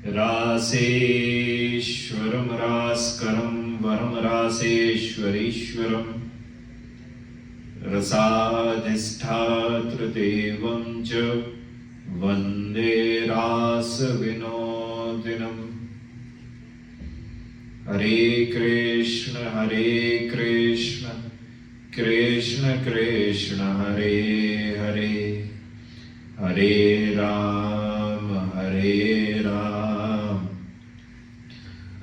रासेश्वरं रास्करं वरं रासेश्वरीश्वरं रसाधिष्ठातृदेवं च वन्दे रासविनोदिनम्। हरे कृष्ण कृष्ण कृष्ण हरे हरे, हरे Ram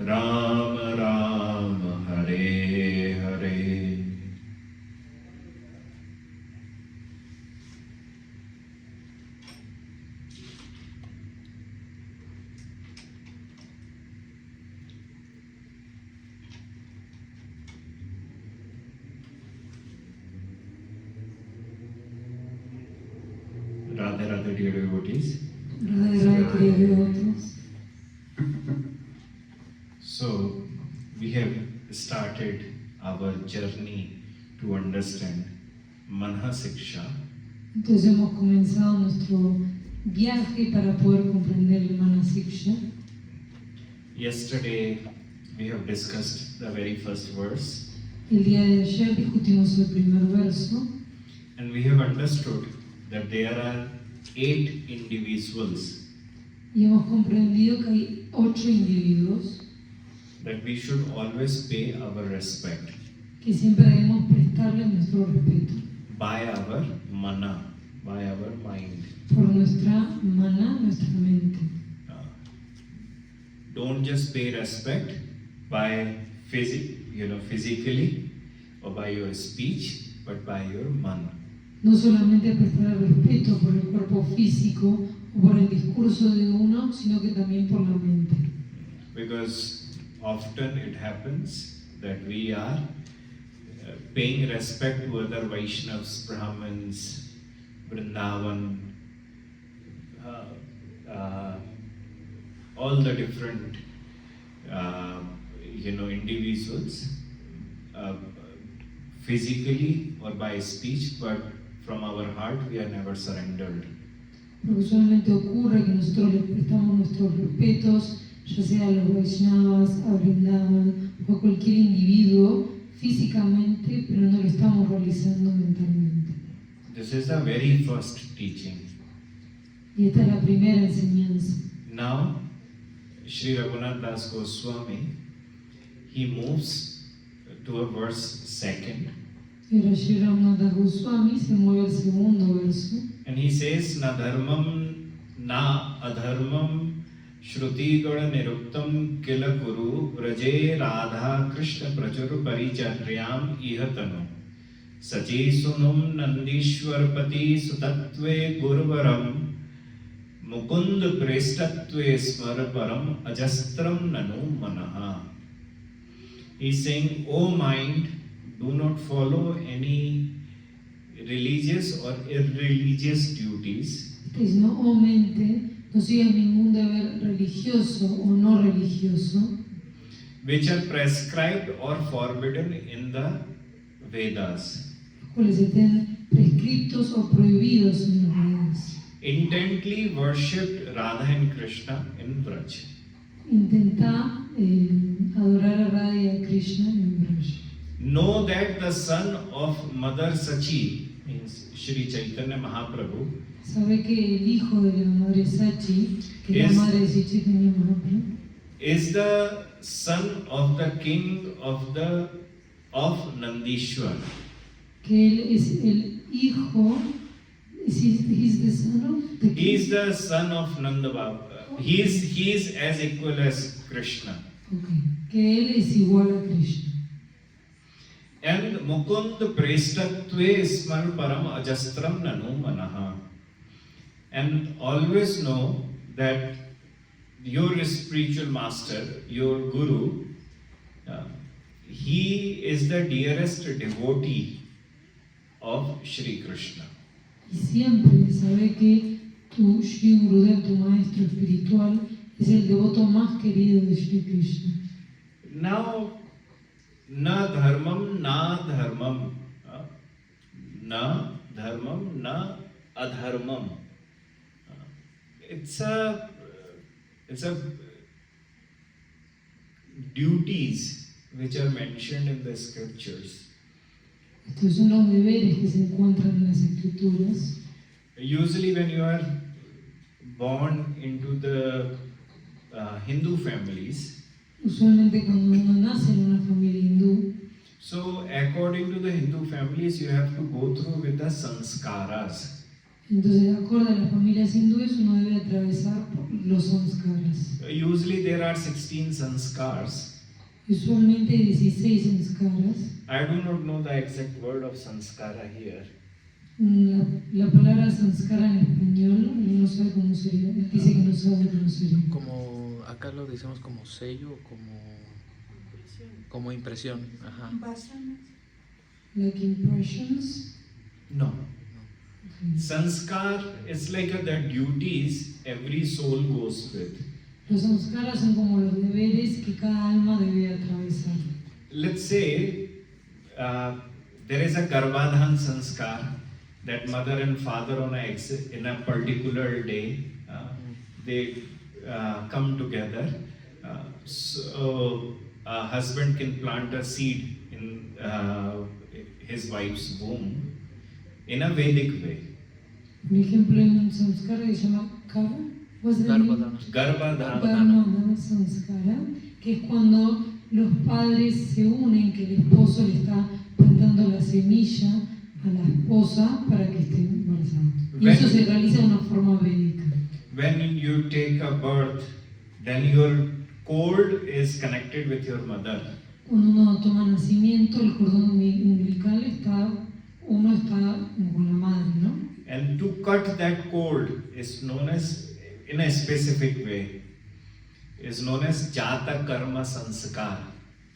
Ram Ram Hare Hare. Radhe Radhe dear devotees. Radhe Radhe dear devotees. So we have started our journey to understand Manha Siksha. Entonces hemos comenzado nuestro viaje para poder comprender el Manasiksha. Yesterday we have discussed the very first verse. El día de ayer discutimos el primer verso. And we have understood that there are 8 individuals. Y hemos comprendido que hay 8 individuos. That we should always pay our respect. Que siempre debemos prestarle nuestro respeto. By our mana, by our mind. Por nuestra mana, nuestra mente. Don't just pay respect by physically or by your speech, but by your mana. No solamente prestar el respeto por el cuerpo físico o por el discurso de uno, sino que también por la mente. Because often it happens that we are paying respect to other Vaishnavas, Brahmins, Vrindavan, all the different individuals, physically or by speech, but from our heart we are never surrendered. Porque usualmente ocurre que nosotros les prestamos nuestros respetos, ya sea a los Vaishnavas, a Vrindavan o a cualquier individuo físicamente, pero no lo estamos realizando mentalmente. This is the very first teaching. Y esta es la primera enseñanza. Now, Sri Raghunath Das Goswami, he moves to a verse 2. Y ahora Sri Raghunath Goswami se mueve al segundo verso. And he says, na dharmam na adharmam shruti gana niruktam kila kuru vraje radha krishna prachur paricharyam ihatanu sachi sunum nandishwarpati sutatve gurvaram mukund prestatve smar param ajastram nanu manaha. He is saying, O mind, do not follow any religious or irreligious duties. Está diciendo, oh mente, no sigas ningún deber religioso o no religioso, which are prescribed or forbidden in the Vedas. los cuales estén prescriptos o prohibidos en los Vedas. Intently worshipped Radha and Krishna in Vraj. Intenta adorar a Radha y a Krishna en Braj. Know that the son of Mother Sachi, means Shri Chaitanya Mahaprabhu, Sabe que el hijo de la madre Sachi, que es la madre de Chaitanya Mahaprabhu, is the son of the king of Nandishwar. que él es el hijo, he's the son of the king. He is the son of Nanda Baba. He is as equal as Krishna. Okay. Que él es igual a Krishna. And Mukund Prestatve Smar Param Ajastram Nanu Manaha. And always know that your spiritual master, your guru, he is the dearest devotee of Shri Krishna. Y siempre sabe que tu Shri Gurudev, tu maestro espiritual, es el devoto más querido de Shri Krishna. Now, na dharmam, na dharmam, na dharmam, na adharmam. It's a duties which are mentioned in the scriptures. Estos son los deberes que se encuentran en las escrituras. Usually, when you are born into the Hindu families, Usualmente cuando uno nace en una familia hindú, so according to the Hindu families, you have to go through with the sanskaras. entonces de acuerdo a las familias hindúes uno debe atravesar por los samskaras. Usually, there are 16 sanskars. Usualmente hay 16 samskaras. I do not know the exact word of sanskara here. La palabra samskara en español, él no sabe cómo sería, él dice que no sabe cómo sería. Como acá lo decimos como sello o como impresión. Ajá. Like impressions. No. Okay. Sanskar is like the duties every soul goes with. Los samskaras son como los deberes que cada alma debe atravesar. Let's say there is a Garbhadhan sanskar that mother and father in a particular day they come together. So a husband can plant a seed in his wife's womb in a Vedic way. Por ejemplo, hay un samskara que se llama Kava. Garbhadana. Garbhadhan. Garbhadana samskara, que es cuando los padres se unen, que el esposo le está plantando la semilla a la esposa para que esté embarazada. Y eso se realiza de una forma védica. When you take a birth, then your cord is connected with your mother. Cuando uno toma nacimiento, el cordón umbilical uno está con la madre, ¿no? And to cut that cord is known as, in a specific way, is known as Jata Karma Sanskar.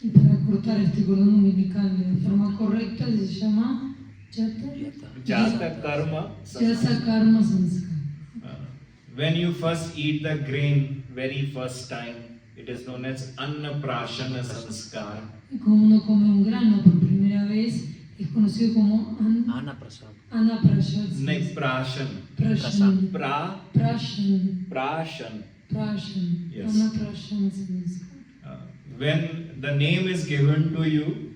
Y para cortar este cordón umbilical de la forma correcta se llama Jata Karma Sanskar. Jata Karma Sanskar. When you first eat the grain very first time, it is known as Annaprashana Sanskar. Y como uno come un grano por primera vez, es conocido como Ana Prasad. Anaprashan. Next Prashan. Prashan. Prashan. Prashan. Yes. Anaprashan Sanskar. When the name is given to you,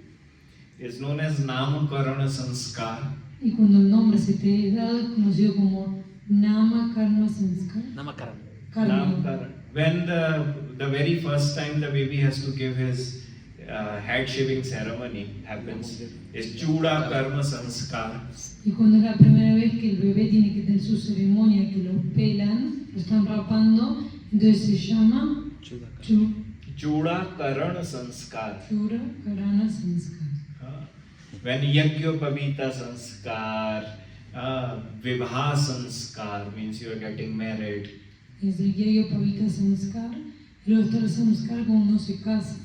is known as Namakarana Sanskar. Y cuando el nombre se te es dado, es conocido como Nama Karma Sanskar. Namakaran. Namakarana. When the very first time the baby has to give his head shaving ceremony happens, is Chuda Karma Sanskar. Y cuando es la primera vez que el bebé tiene que tener su ceremonia, que lo pelan, lo están rapando, entonces se llama Chudaka. Chuda Karana Sanskar. Chura Karana Sanskar. When Yagyopavita Sanskar, Vibha Sanskar means you are getting married. Es el Yayo Pavita Sanskar, y luego está el Sanskar cuando uno se casa.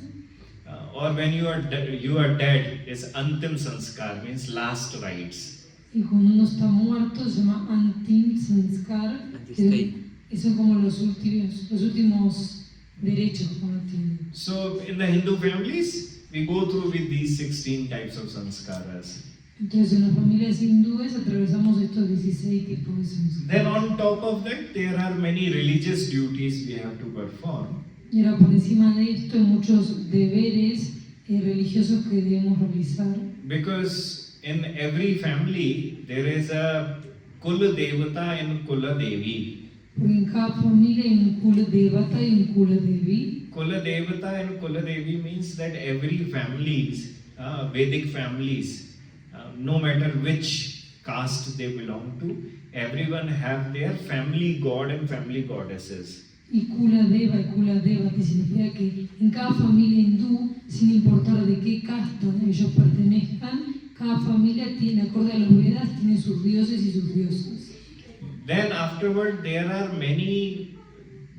Or when you are dead is Antim Sanskar means last rites. Y cuando uno está muerto se llama Antim Sanskar, Antistate. que son como los últimos derechos que uno tiene. So in the Hindu families, we go through with these 16 types of sanskaras. Entonces en las familias hindúes atravesamos estos 16 tipos de sanskaras. Then on top of that, there are many religious duties we have to perform. Y ahora por encima de esto hay muchos deberes religiosos que debemos realizar. Because in every family, there is a Kula Devata and Kula Devi. Porque en cada familia hay un Kula Devata y un Kula Devi. Kula Devata and Kula Devi means that every families, Vedic families, no matter which caste they belong to, everyone have their family god and family goddesses. Y Kula Deva y Kula Devati significa que en cada familia hindú, sin importar de qué casta ellos pertenezcan, cada familia tiene, acorde a los Vedas, tiene sus dioses y sus diosas. Then afterward, there are many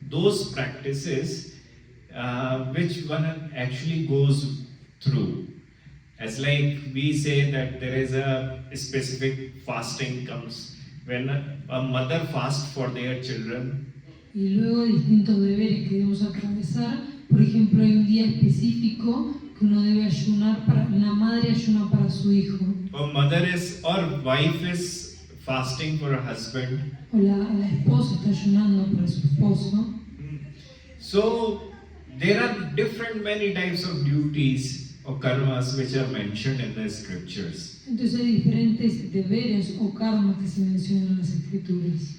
those practices which one actually goes through. As like we say that there is a specific fasting comes when a mother fasts for their children. Y luego hay distintos deberes que debemos atravesar. Por ejemplo, hay un día específico que uno debe ayunar para, la madre ayuna para su hijo. Or mother is or wife is fasting for her husband. O la esposa está ayunando para su esposo. So there are different many types of duties or karmas which are mentioned in the scriptures. Entonces hay diferentes deberes o karmas que se mencionan en las escrituras.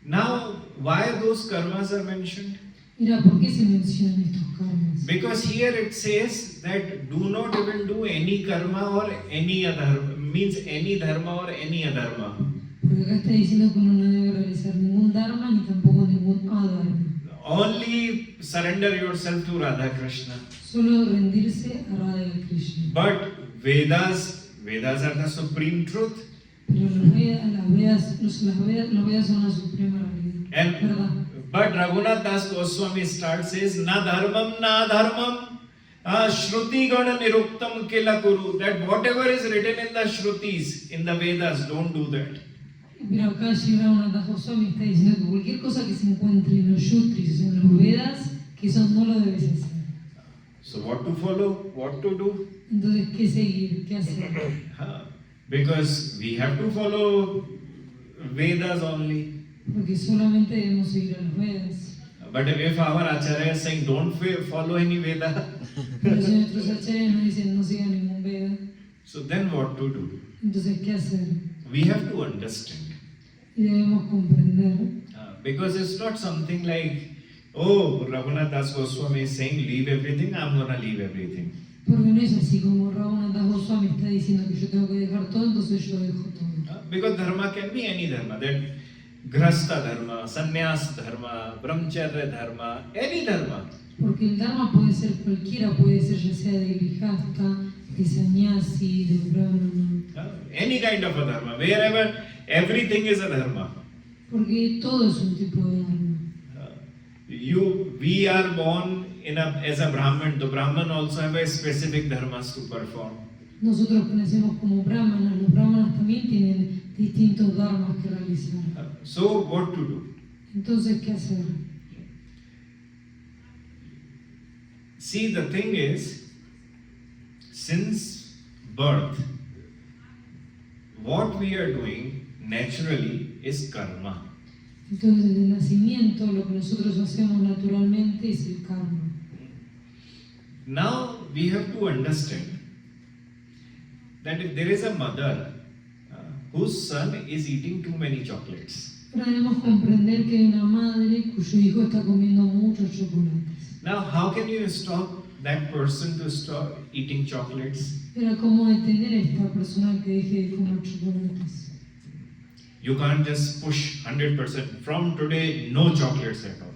Now, why those karmas are mentioned? Mira, ¿por qué se mencionan estos karmas? Because here it says that do not even do any karma or any other, means any dharma or any adharma. Porque acá está diciendo que uno no debe realizar ningún dharma ni tampoco ningún adharma. Only surrender yourself to Radha Krishna. Solo rendirse a Radha Krishna. But Vedas are the supreme truth. Pero los Vedas son la suprema realidad. And ¿Verdad? but Raghunath Das Goswami starts says na dharmam shruti gana niruktam kila kuru, that whatever is written in the shrutis, in the Vedas, don't do that. Pero acá Shivra Das Goswami está diciendo que cualquier cosa que se encuentre en los Shutris, en los Vedas, que eso no lo debes hacer. So what to follow, what to do? Entonces, ¿qué seguir? ¿Qué hacer? Because we have to follow Vedas only. Porque solamente debemos seguir a los Vedas. But if our Acharya is saying don't follow any Veda, Pero si nuestros acharyas nos dicen no sigan ningún Veda, so then what to do? entonces, ¿qué hacer? We have to understand. Y debemos comprender. Because it's not something like, oh, Raghunath Das Goswami is saying leave everything, I'm gonna leave everything. Porque no es así como Raghunath Das Goswami está diciendo que yo tengo que dejar todo, entonces yo dejo todo. Because dharma can be any dharma, that grhastha dharma, sannyas dharma, brahmacharya dharma, any dharma. Porque el dharma puede ser cualquiera, puede ser ya sea de grihasta, de sannyasi, de brahmana. Any kind of a dharma, wherever everything is a dharma. Porque todo es un tipo de dharma. We are born as a Brahman. The Brahman also have a specific dharmas to perform. Nosotros que nacemos como brahmanas, los brahmanas también tienen distintos dharmas que realizar. So what to do? Entonces, ¿qué hacer? See, the thing is, since birth, what we are doing naturally is karma. Entonces, desde el nacimiento, lo que nosotros hacemos naturalmente es el karma. Now we have to understand that if there is a mother whose son is eating too many chocolates, Pero debemos comprender que hay una madre cuyo hijo está comiendo muchos chocolates. now how can you stop that person to stop eating chocolates? Pero ¿cómo detener a esta persona que deje de comer chocolates? You can't just push 100% from today, no chocolates at all.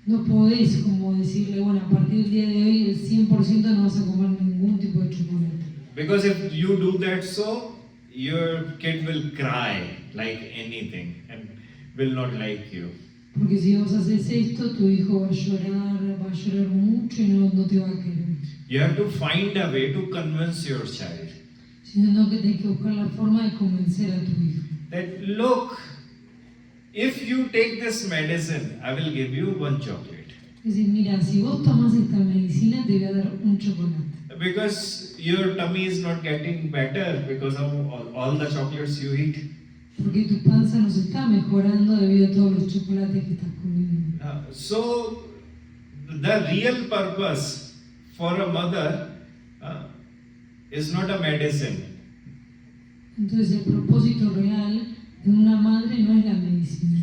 No podés como decirle, bueno, a partir del día de hoy el 100% no vas a comer ningún tipo de chocolate. Because if you do that, so your kid will cry like anything and will not like you. Porque si vos haces esto, tu hijo va a llorar mucho y no te va a querer. You have to find a way to convince your child Sino que tienes que buscar la forma de convencer a tu hijo. that look, if you take this medicine, I will give you one chocolate. Es decir, mira, si vos tomás esta medicina, te voy a dar un chocolate. Because your tummy is not getting better because of all the chocolates you eat. Porque tu panza no se está mejorando debido a todos los chocolates que estás comiendo. So, the real purpose for a mother is not a medicine. Entonces el propósito real de una madre no es la medicina.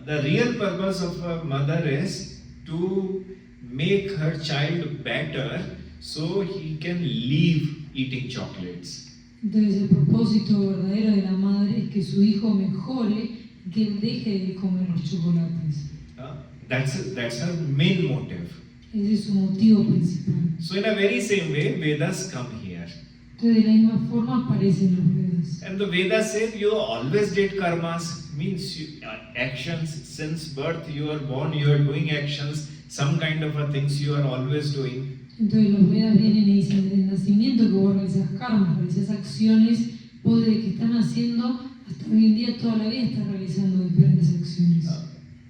The real purpose of a mother is to make her child better so he can leave eating chocolates. Entonces el propósito verdadero de la madre es que su hijo mejore y que él deje de comer los chocolates. That's her main motive. Ese es su motivo principal. So in a very same way, Vedas come here. Entonces de la misma forma aparecen los Vedas. And the Vedas say you always did karmas, means actions. Since birth you are born, you are doing actions, some kind of a things you are always doing. Entonces los Vedas vienen y dicen desde el nacimiento que vos realizas karmas, realizas acciones, vos desde que están haciendo hasta hoy en día toda la vida estás realizando diferentes acciones.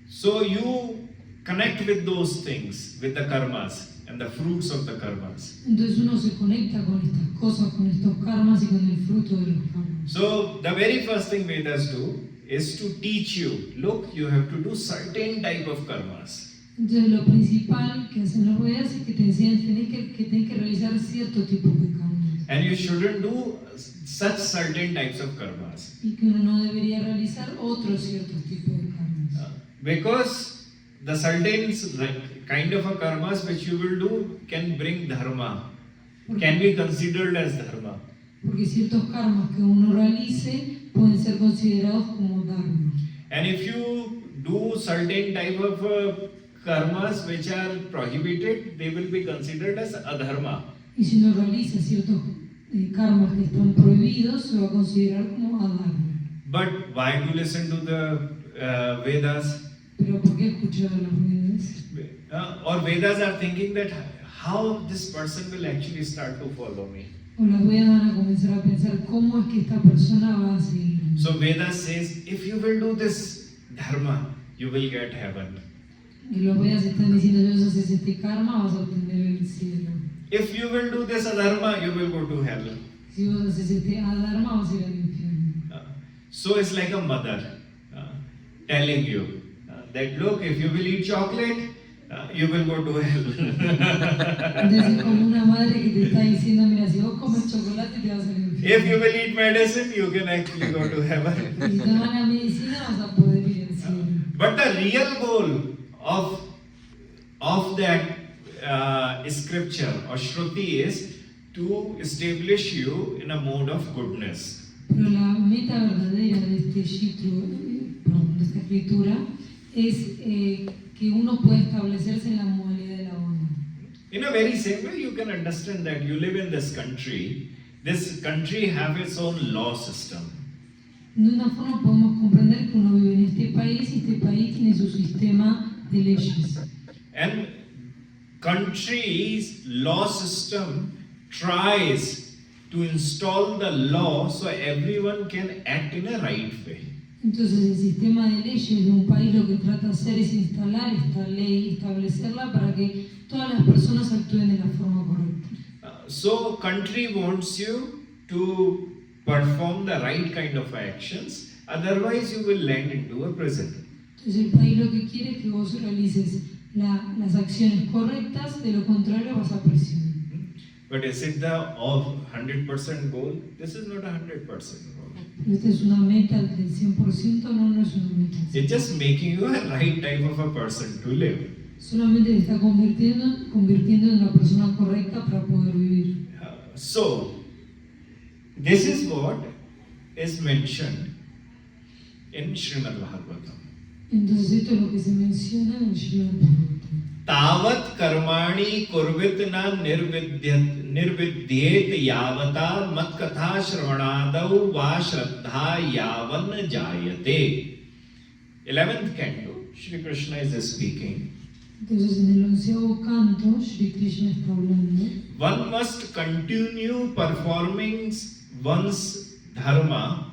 So you connect with those things, with the karmas and the fruits of the karmas. Entonces uno se conecta con estas cosas, con estos karmas y con el fruto de los karmas. So the very first thing Vedas do is to teach you, look, you have to do certain type of karmas. Entonces lo principal que hacen los Vedas es que te enseñan que tenés que realizar cierto tipo de karmas and you shouldn't do such certain types of karmas. y que uno no debería realizar otros ciertos tipos de karmas. Because the certain kind of a karmas which you will do can bring dharma, can be considered as dharma. Porque ciertos karmas que uno realice pueden ser considerados como dharma. And if you do certain type of karmas which are prohibited, they will be considered as adharma. Y si uno realiza ciertos karmas que están prohibidos, se va a considerar como adharma. But why to listen to the Vedas? Pero ¿por qué escuchar a los Vedas? Or Vedas are thinking that how this person will actually start to follow me. O las Vedas van a comenzar a pensar cómo es que esta persona va a seguir. So Vedas says, if you will do this dharma, you will get heaven. Y los Vedas están diciendo, si haces este karma vas a obtener el cielo. If you will do this adharma, you will go to hell. Si vos haces este adharma vas a ir al infierno. So it's like a mother telling you that look, if you will eat chocolate, you will go to hell. Entonces es como una madre que te está diciendo, mira, si vos comes chocolate te vas al infierno. If you will eat medicine, you can actually go to heaven. Y si tomas la medicina vas a poder ir al cielo. But the real goal of that scripture or shruti is to establish you in a mode of goodness. Pero la meta verdadera de este shitru, de esta escritura, es que uno puede establecerse en la modalidad de la bondad. In a very same way, you can understand that you live in this country. This country have its own law system. De una forma podemos comprender que uno vive en este país y este país tiene su sistema de leyes. And country's law system tries to install the law so everyone can act in a right way. Entonces el sistema de leyes de un país lo que trata de hacer es instalar esta ley, establecerla para que todas las personas actúen de la forma correcta. So country wants you to perform the right kind of actions, otherwise you will land into a prison. Entonces el país lo que quiere es que vos realices las acciones correctas, de lo contrario vas a prisión. But is it the 100% goal? This is not a 100% goal. Pero esta es una meta del 100%, no es una meta. It's just making you a right type of a person to live. Solamente te está convirtiendo en la persona correcta para poder vivir. So, this is what is mentioned in Srimad Bhagavatam. Entonces esto es lo que se menciona en el Srimad Bhagavatam. Tavat karmani kurvit na nirvidyet yavata mat katha shravanadau va shraddha yavan jayate. 11th canto, Shri Krishna is speaking. Entonces en el 11º canto, Shri Krishna está hablando. One must continue performing one's dharma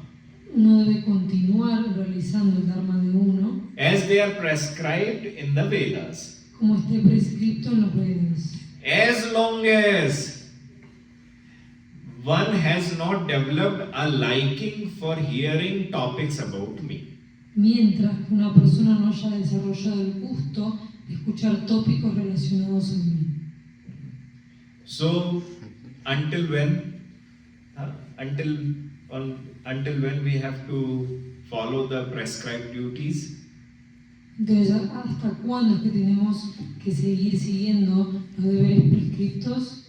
Uno debe continuar realizando el dharma de uno as they are prescribed in the Vedas. como esté prescrito en los Vedas. As long as one has not developed a liking for hearing topics about me. Mientras que una persona no haya desarrollado el gusto de escuchar tópicos relacionados a mí. So, until when we have to follow the prescribed duties? Entonces, ¿hasta cuándo es que tenemos que seguir siguiendo los deberes prescriptos?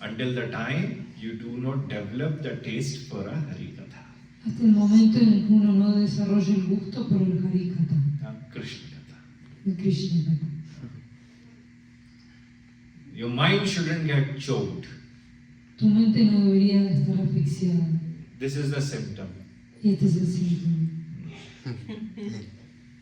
Until the time you do not develop the taste for a Harikatha, Hasta el momento en el que uno no desarrolla el gusto por el Harikatha, Krishna Katha. el Krishna Katha. Your mind shouldn't get choked. Tu mente no debería estar asfixiada. This is the symptom. Y este es el síntoma.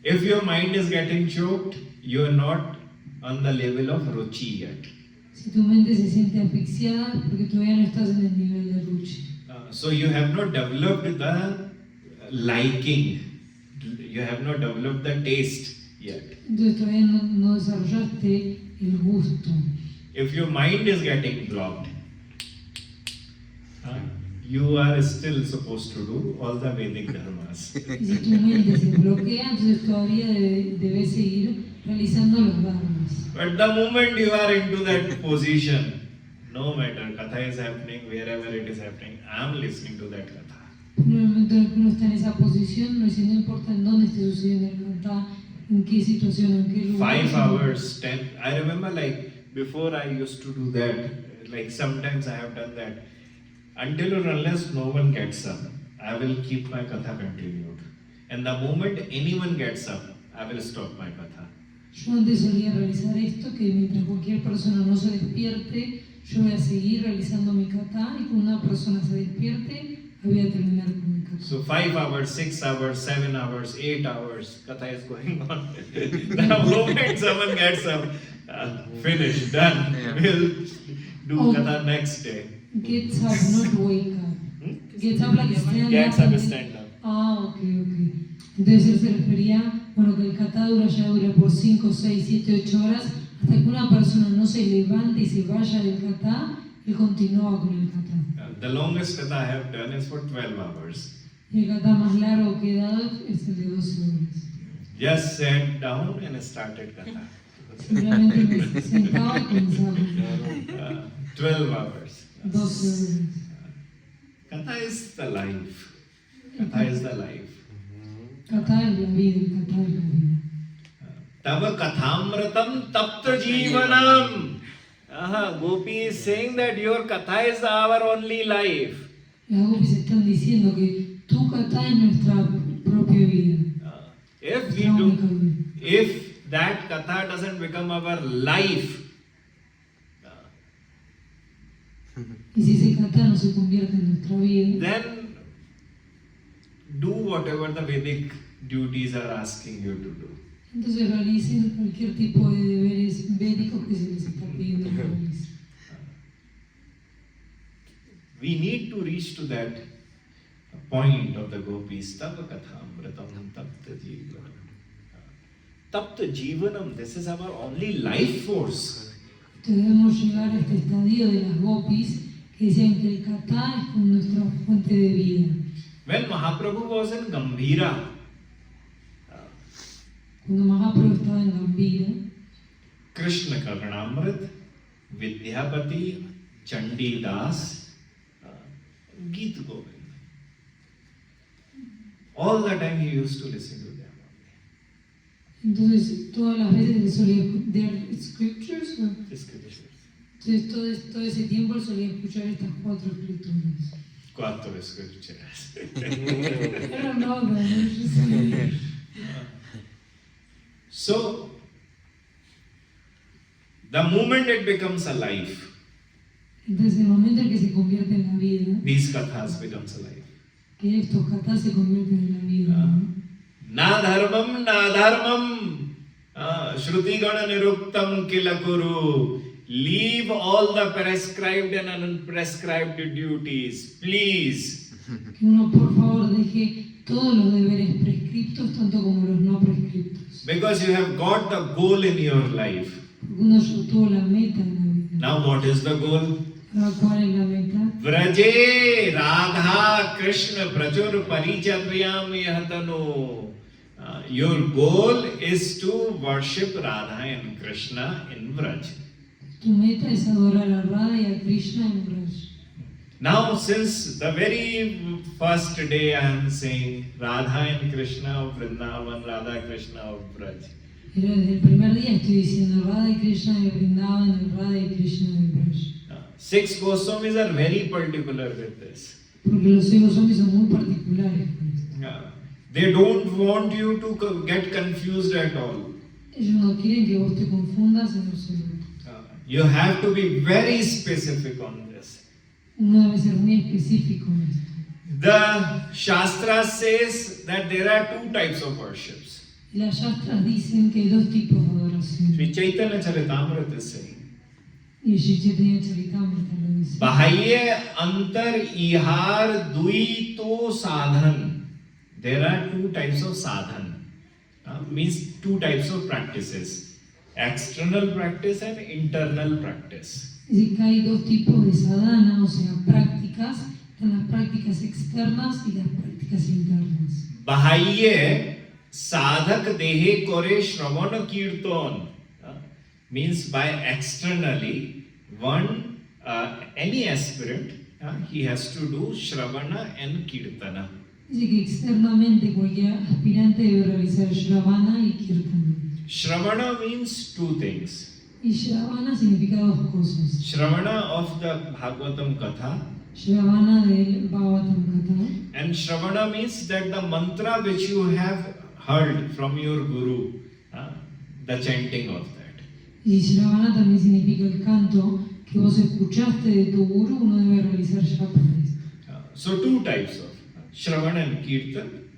If your mind is getting choked, you are not on the level of ruchi yet. Si tu mente se siente asfixiada es porque todavía no estás en el nivel de ruchi. So you have not developed the liking. You have not developed the taste yet. Entonces todavía no desarrollaste el gusto. If your mind is getting blocked, you are still supposed to do all the Vedic dharmas. Y si tu mente se bloquea, entonces todavía debes seguir realizando los dharmas. But the moment you are into that position, no matter katha is happening, wherever it is happening, I am listening to that katha. En el momento en el que uno está en esa posición, no importa en dónde esté sucediendo el kata, en qué situación, en qué lugar. 5 hours, 10. I remember like before I used to do that, like sometimes I have done that. Until or unless no one gets up, I will keep my katha continued. And the moment anyone gets up, I will stop my katha. Yo antes solía realizar esto, que mientras cualquier persona no se despierte, yo voy a seguir realizando mi kata, y cuando una persona se despierte, voy a terminar con mi kata. So 5 hours, 6 hours, 7 hours, 8 hours, katha is going on. The moment someone gets up, finished, done. Yeah. We'll do Oh. katha next day. Gets up, not wake up. Gets up like stand Gets up. up, and- stand up. Ah, ok. Entonces él se refería, bueno, que el kata dura por 5, 6, 7, 8 horas, hasta que una persona no se levante y se vaya del kata, él continúa con el kata. The longest katha I have done is for 12 hours. Y el kata más largo que he dado es el de 12 horas. Just sat down and started katha. Simplemente me sentaba y comenzaba con 12 hours. 12 horas. Katha is the life. Katha is the life. Kata es la vida, el kata es la vida. Tava kathamratam tapta jivanam. Gopi is saying that your katha is our only life. Las gopis están diciendo que tu kata es nuestra propia vida. If we nuestra do, única vida. if that katha doesn't become our life, Y si ese kata no se convierte en nuestra vida, then do whatever the Vedic duties are asking you to do. entonces realicen cualquier tipo de deberes védicos que se les está pidiendo que realicen. We need to reach to that point of the gopis. Tava kathamratam tapta jivanam. Tapta jivanam, this is our only life force. Debemos llegar a este estadio de las gopis que dicen que el kata es como nuestra fuente de vida. When Mahaprabhu was in Gambhira, Cuando Mahaprabhu estaba en Gambhira, Krishna Karnamrit, Vidyapati, Chandi Das, Geet Govind. All the time he used to listen to them. entonces todas las veces él solía escuchar scriptures, ¿no? Scriptures. Entonces todo ese tiempo él solía escuchar estas 4 escrituras. 4 scriptures. I don't know that, it's just like- So, the moment it becomes a life, Entonces, el momento en que se convierte en la vida, these kathas becomes alive. que estos katas se convierten en la vida, ¿no? Na dharmam, na dharmam, shruti gana niruktam kilakuru. Leave all the prescribed and unprescribed duties, please. Que uno por favor deje todos los deberes prescriptos tanto como los no prescriptos. Because you have got the goal in your life. Porque uno ya tuvo la meta en la vida. Now, what is the goal? Ahora, ¿cuál es la meta? Vraje Radha Krishna Prachur Paricharyam Yahatanu. Your goal is to worship Radha and Krishna in Vraj. Tu meta es adorar a Radha y a Krishna en Braj. Now, since the very first day I am saying Radha and Krishna of Vrindavan, Radha Krishna of Vraj. Pero desde el primer día estoy diciendo Radha y Krishna de Vrindavan, Radha y Krishna de Braj. 6 Goswamis are very particular with this. Porque los 6 Goswamis son muy particulares con esto. They don't want you to get confused at all. Ellos no quieren que vos te confundas en absoluto. You have to be very specific on this. Uno debe ser muy específico en esto. The Shastra says that there are 2 types of worships. Y las Shastras dicen que hay 2 tipos de adoración. Sri Chaitanya Charitamrita is saying, Y Shri Chaitanya Charitamrita lo dice. Bahaya antar ihar dui to sadhan. There are 2 types of sadhan. Means 2 types of practices. External practice and internal practice. Dice que hay 2 tipos de sadhana, o sea, prácticas, Están las prácticas externas y las prácticas internas. Bahaiye sadhak dehe kore shravana kirtan means by externally any aspirant he has to do shravana and kirtana. Dice que externamente cualquier aspirante debe realizar Shravana y Kirtana. Shravana means two things. Y Shravana significa dos cosas. Shravana of the Bhagavatam Katha, Shravana del Bhagavatam Katha. and Shravana means that the mantra which you have heard from your Guru, the chanting of that. Y Shravana también significa el canto que vos escuchaste de tu Guru, uno debe realizar Shravana. So two types of Shravana and Kirtan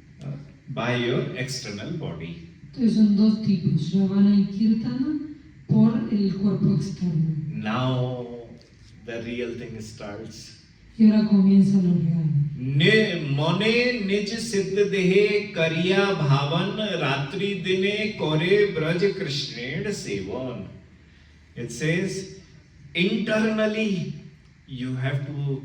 by your external body. Entonces son dos tipos, Shravana y Kirtana, por el cuerpo externo. Now the real thing starts. Y ahora comienza lo real. Mone nij siddh dehe kariya bhavan ratri dine kore braj krishned sevan. It says internally you have to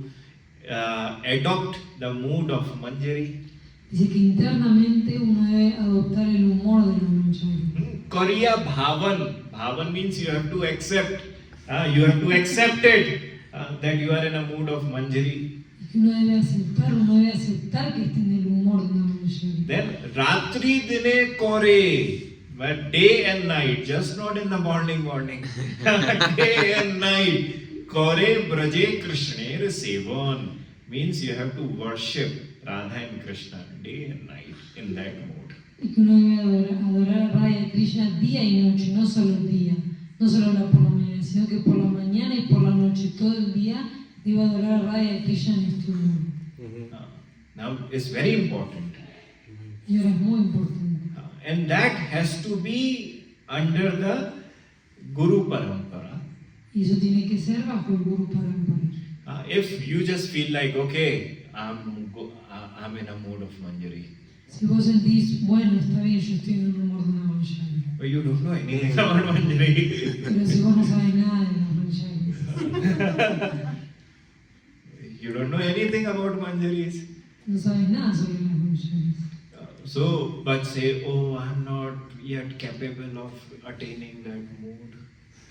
adopt the mood of Manjari. Dice que internamente uno debe adoptar el humor de la Manjari. Kariya bhavan. Bhavan means you have to accept. You have to accept it that you are in a mood of Manjari. Y que uno debe aceptar que esté en el humor de una Manjari. Then Ratri Dine Kore, but day and night, just not in the morning, day and night. Kore Braje Krishner Sevan means you have to worship Radha and Krishna day and night in that mode. Y que uno debe adorar a Radha Krishna día y noche, no solo el día, no solo por la mañana, sino que por la mañana y por la noche, todo el día debe adorar a Radha Krishna en este humor. Now it's very important. Y ahora es muy importante. And that has to be under the Guru Parampara. Y eso tiene que ser bajo el Guru Parampara. If you just feel like, okay, I'm in a mood of Manjari. Si vos sentís, bueno, está bien, yo estoy en un humor de una Manjari. But you don't know anything about Manjari. Pero si vos no sabes nada de las Manjaris, You don't know anything about Manjaris. no sabes nada sobre las Manjaris. So, but say, oh, I'm not yet capable of attaining that mood.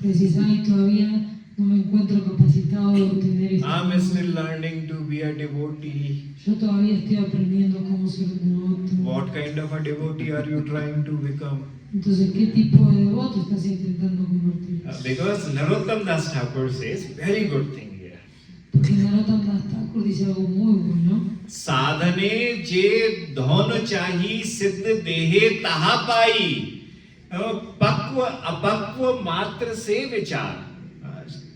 Pero si sabes, todavía no me encuentro capacitado de obtener este I'm humor. still learning to be a devotee. Yo todavía estoy aprendiendo cómo ser un devoto. What kind of a devotee are you trying to become? Entonces, ¿qué tipo de devoto estás intentando convertirte? Because Narottam Das Thakur says, very good thing here. Porque Narottam Das Thakur dice algo muy bueno. साधने जे धन चाही सिद्ध देहे तहा पाई पक्व अपक्व मात्र से विचार.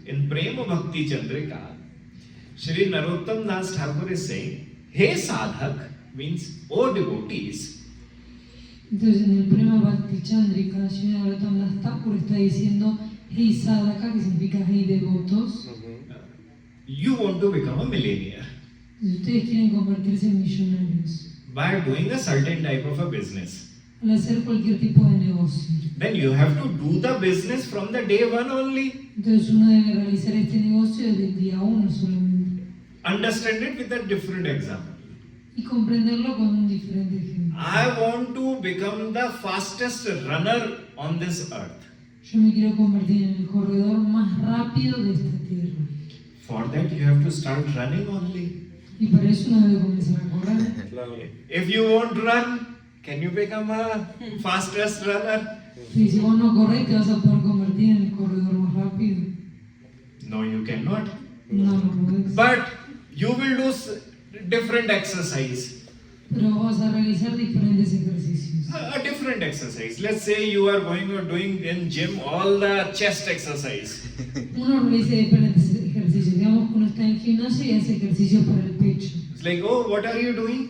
In Prema Bhakti Chandrika, Shri Narottam Das Thakur is saying, hey sadhak means, oh devotees, Entonces, en el Prema Bhakti Chandrika, Shri Narottam Das Thakur está diciendo, hey sadhaka, que significa hey devotos. you want to become a millionaire Si ustedes quieren convertirse en millonarios, by doing a certain type of a business. al hacer cualquier tipo de negocio, Then you have to do the business from the day one only. entonces uno debe realizar este negocio desde el día 1 solamente. Understand it with a different example. Y comprenderlo con un diferente ejemplo. I want to become the fastest runner on this earth. Yo me quiero convertir en el corredor más rápido de esta tierra. For that you have to start running only. Y para eso uno debe comenzar a correr. If you won't run, can you become a fastest runner? Y si vos no corres, te vas a poder convertir en el corredor más rápido. No, you cannot. No, no podés. But you will do different exercise. Pero vas a realizar diferentes ejercicios. A different exercise. Let's say you are going or doing in gym all the chest exercise. Uno realiza diferentes ejercicios. Digamos que uno está en gimnasio y hace ejercicios para el pecho. It's like, oh, what are you doing?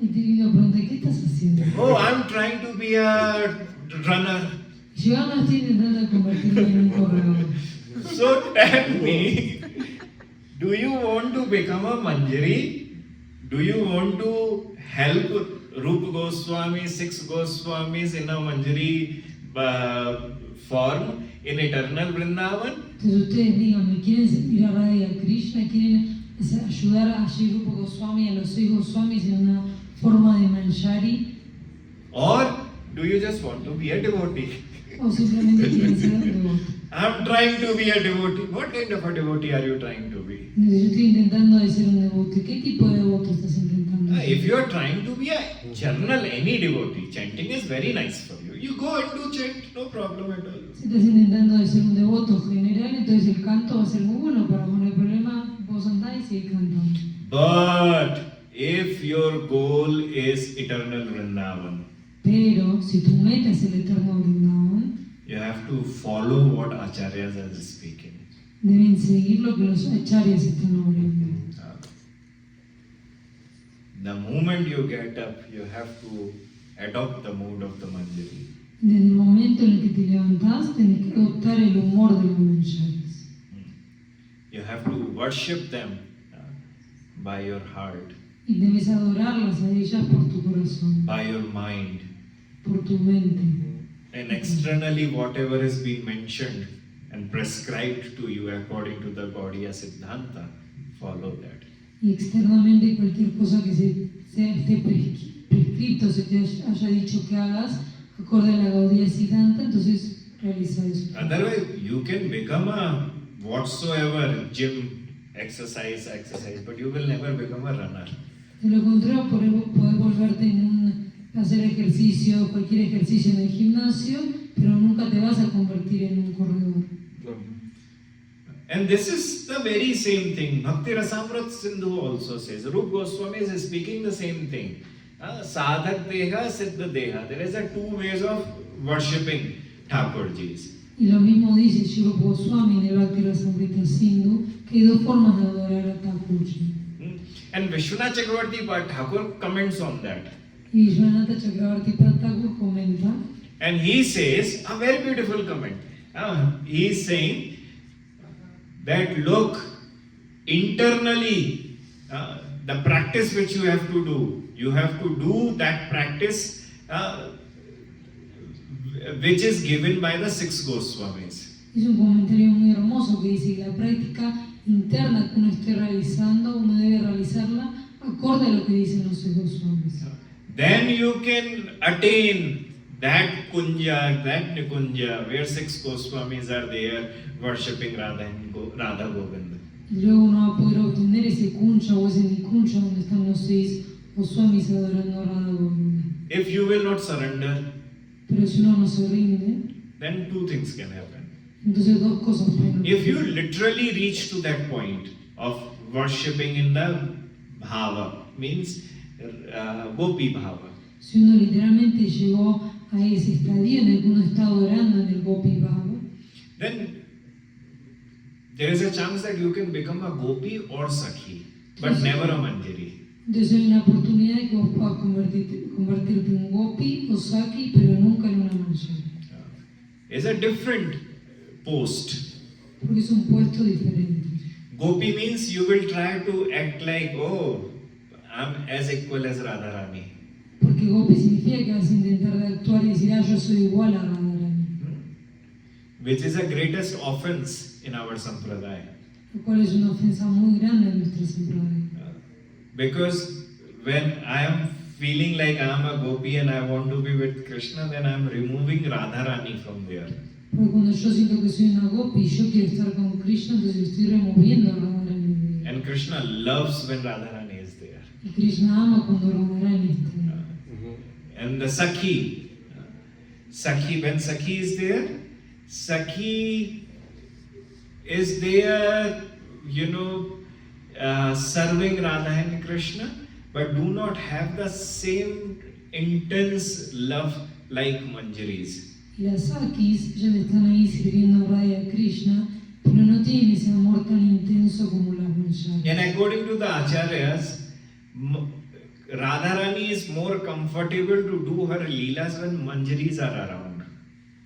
Y uno pregunta, ¿qué estás haciendo? Oh, I'm trying to be a runner. Yo no estoy intentando convertirme en un corredor. So tell me, do you want to become a Manjari? Do you want to help Rupa Goswami, 6 Goswamis in a Manjari form in eternal Vrindavan? Entonces ustedes díganme, ¿quieren servir a Radha y a Krishna? ¿Quieren es ayudar a Sri Rupa Goswami, a los 6 Goswamis en una forma de manjari, Or do you just want to be a devotee? o simplemente quieren ser devotos. I'm trying to be a devotee. What kind of a devotee are you trying to be? Yo estoy intentando de ser un devoto. ¿Qué tipo de devoto estás intentando ser? If you are trying to be a general any devotee, chanting is very nice for you. You go and do chant, no problem at all. Si estás intentando de ser un devoto general, entonces el canto va a ser muy bueno para vos, no hay problema, vos andás y seguís cantando. But if your goal is eternal Vrindavan, Pero si tu meta es el eterno Vrindavan, you have to follow what acharyas are speaking. deben seguir lo que los acharyas están hablando. The moment you get up, you have to adopt the mood of the Manjari. Desde el momento en el que te levantás, tenés que adoptar el humor de los manjaris. You have to worship them by your heart, Y debes adorarlas a ellas por tu corazón, by your mind. por tu mente. And externally, whatever has been mentioned and prescribed to you according to the Gaudiya Siddhanta, follow that. Y externamente cualquier cosa que esté prescripto, se te haya dicho que hagas, acorde a la Gaudiya Siddhanta, entonces realiza eso. Otherwise, you can become a whatsoever gym exercise, but you will never become a runner. De lo contrario, podés volverte en hacer ejercicio, cualquier ejercicio en el gimnasio, pero nunca te vas a convertir en un corredor. And this is the very same thing. Bhakti Rasamrita Sindhu also says. Rup Goswami is speaking the same thing. Sadhak Deha, Siddha Deha. There is a two ways of worshipping Thakurjis. Y lo mismo dice Sri Rupa Goswami en el Bhakti Rasamrita Sindhu, que hay dos formas de adorar a Thakurji. And Vishwanath Chakravarti Thakur comments on that. Y Vishwanatha Chakravarti Thakur comenta, And he says, a very beautiful comment. He is saying that look, internally, the practice which you have to do that practice which is given by the 6 Goswamis. es un comentario muy hermoso que dice que la práctica interna que uno esté realizando, uno debe realizarla acorde a lo que dicen los 6 Goswamis. Then you can attain that kunja, that nikunja, where 6 Goswamis are there worshipping Radha Govinda. Y luego uno va a poder obtener ese kunja o ese nikunja donde están los 6 Goswamis adorando a Radha Govinda. If you will not surrender, Pero si uno no se rinde, then 2 things can happen. entonces dos cosas pueden If you literally reach to that point of worshipping in the bhava, means gopi bhava, Si uno literalmente llegó a ese estadio en el que uno está adorando en el Gopi Bhava, then there is a chance that you can become a gopi or sakhi, but never a manjari. entonces hay una oportunidad de que vos puedas convertirte en un Gopi o Saki, pero nunca en una manjari. It's a different post. Porque es un puesto diferente. Gopi means you will try to act like, oh, I'm as equal as Radharani. Porque Gopi significa que vas a intentar de actuar y decir, yo soy igual a Radharani. Which is the greatest offense in our sampradaya. Lo cual es una ofensa muy grande en nuestra sampradaya. Because when I am feeling like I am a gopi and I want to be with Krishna, then I am removing Radharani from there. Porque cuando yo siento que soy una Gopi y yo quiero estar con Krishna, entonces estoy removiendo a Radharani de ahí. And Krishna loves when Radharani is there. Y Krishna ama cuando Radharani está ahí. And the Sakhi, when Sakhi is there, Sakhi is there, serving Radha and Krishna, but do not have the same intense love like Manjaris. Y las Sakis, ellas están ahí sirviendo a Radha y a Krishna, pero no tienen ese amor tan intenso como las Manjaris. And according to the Acharyas, Radharani is more comfortable to do her leelas when Manjaris are around.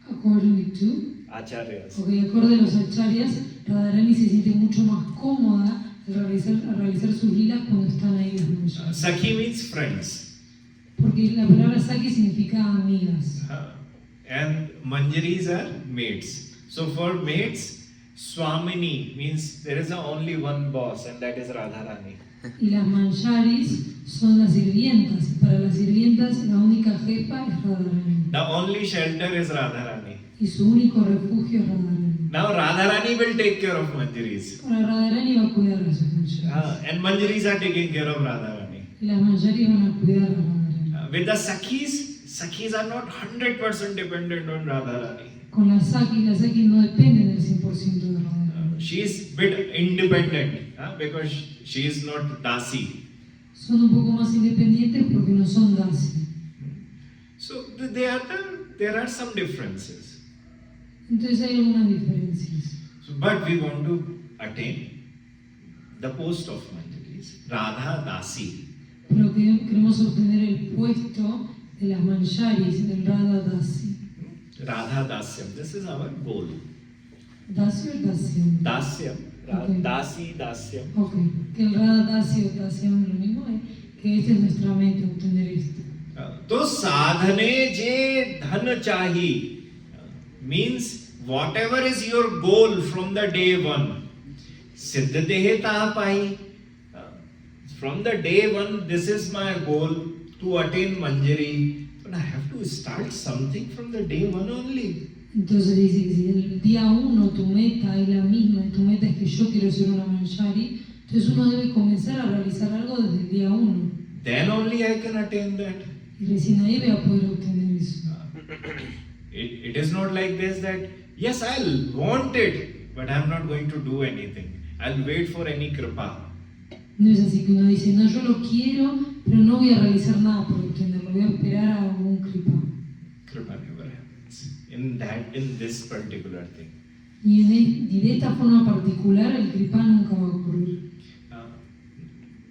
According to, Acharyas. acorde a los acharyas, Radharani se siente mucho más cómoda al realizar sus lilas cuando están ahí las Manjaris. Sakhi means friends. Porque la palabra Saki significa amigas. And Manjaris are mates. So for mates, Swamini means there is only one boss, and that is Radharani. Y las manjaris son las sirvientas. Y para las sirvientas la única jefa es Radharani. The only shelter is Radharani. Y su único refugio es Radharani. Now Radharani will take care of Manjaris. Ahora Radharani va a cuidar a sus manjaris. And Manjaris are taking care of Radharani. Y las manjaris van a cuidar a Radharani. With the Sakhis are not 100% dependent on Radharani. Con las Sakis no dependen del 100% de Radharani. She is bit independent because she is not Dasi. Son un poco más independientes porque no son Dasi. So there are some differences. Entonces hay algunas diferencias. So, but we want to attain the post of Manjaris, Radha Dasi. Pero queremos obtener el puesto de las manjaris, del Radha Dasi. Radha Dasyam, this is our goal. ¿Dasi o Dasyam? Dasyam, Okay. Dasi, Dasyam. Ok, que el Radha Dasi o Dasyam lo mismo es que esta es nuestra meta, obtener esto. तो साधने जे धन चाही means whatever is your goal from the day one, siddh dehe taha pahi. From the day one, this is my goal to attain Manjari, but I have to start something from the day one only. Entonces dice que si el día 1 tu meta es la misma y tu meta es que yo quiero ser una manjari, entonces uno debe comenzar a realizar algo desde el día 1. Then only I can attain that. Y recién ahí voy a poder obtener eso. It is not like this that, yes, I'll want it, but I'm not going to do anything. I'll wait for any kripa. No es así que uno dice, no, yo lo quiero, pero no voy a realizar nada por obtenerlo, voy a esperar a un kripa. Kripa never happens. In this particular thing. Y de esta forma particular el kripa nunca va a ocurrir.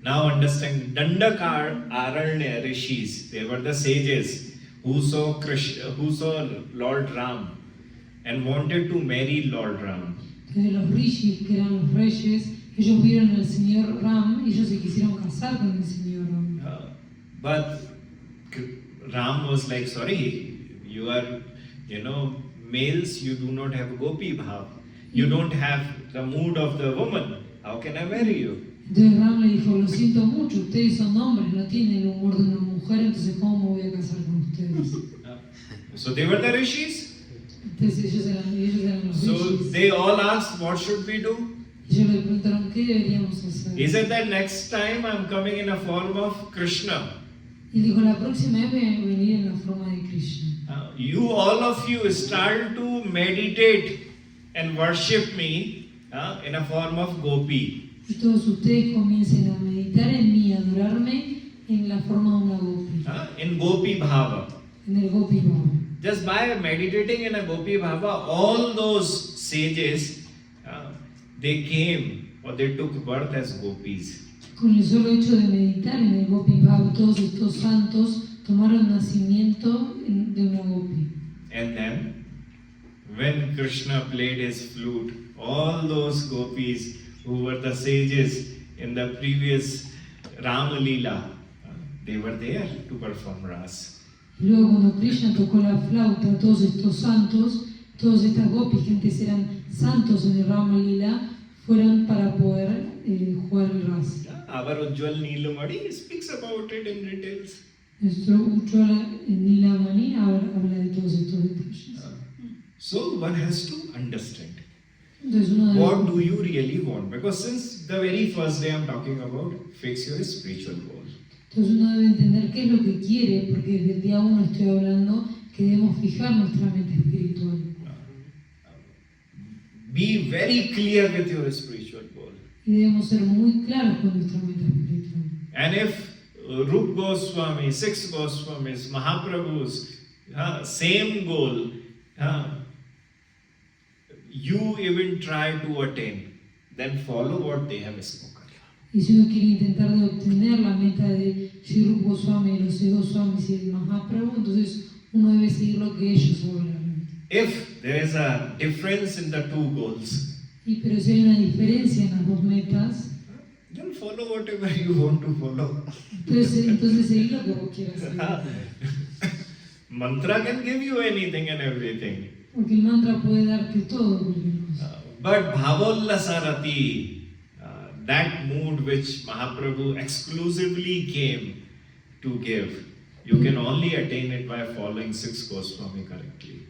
Now understand, Dandakar Aranya Rishis, they were the sages who saw Lord Ram and wanted to marry Lord Ram. Entonces los rishis, que eran los reyes, ellos vieron al señor Ram y ellos se quisieron casar con el señor Ram. But Ram was like, sorry, you are, males, you do not have gopi bhav. You don't have the mood of the woman. How can I marry you? Entonces Ram le dijo, lo siento mucho, ustedes son hombres, no tienen el humor de una mujer, entonces ¿cómo me voy a casar con ustedes? So they were the rishis. Entonces ellos eran los So rishis. they all asked, what should we do? Ellos le preguntaron, ¿qué deberíamos hacer? He said that next time I'm coming in a form of Krishna. Y dijo, la próxima vez voy a venir en la forma de Krishna. You, all of you, start to meditate and worship me in a form of gopi. Y todos ustedes comiencen a meditar en mí, a adorarme en la forma de una gopi, In gopi bhava. en el gopi bhava. Just by meditating in a gopi bhava, all those sages, they came or they took birth as gopis. Con el solo hecho de meditar en el gopi bhava, todos estos santos tomaron nacimiento de una gopi. And then, when Krishna played his flute, all those gopis who were the sages in the previous Rama Leela, they were there to perform ras. Y luego cuando Krishna tocó la flauta, todos estos santos, todas estas gopis que antes eran santos en el Rama Lila, fueron para poder jugar el ras. Our Ujjwal Neelamani speaks about it in details. Nuestro Ujjwala Neelamani habla de todos estos detalles. So one has to understand. Entonces uno debe, What do you really want? Because since the very first day I'm talking about, fix your spiritual goal. entonces uno debe entender qué es lo que quiere, porque desde el día 1 estoy hablando que debemos fijar nuestra mente espiritual. Be very clear with your spiritual goal. Y debemos ser muy claros con nuestra meta espiritual. And if Rup Goswami, 6 Goswamis, Mahaprabhus, same goal, you even try to attain, then follow what they have spoken. Y si uno quiere intentar de obtener la meta de Sri Rupa Goswami, los 6 Goswamis y el Mahaprabhu, entonces uno debe seguir lo que ellos hablan. If there is a difference in the two goals, Pero si hay una diferencia en las dos metas, then follow whatever you want to follow. entonces seguir lo que vos quieras hacer. Mantra can give you anything and everything. Porque el mantra puede darte todo, cualquier cosa. But Bhavollasaarati, that mood which Mahaprabhu exclusively came to give, you can only attain it by following 6 Goswami correctly.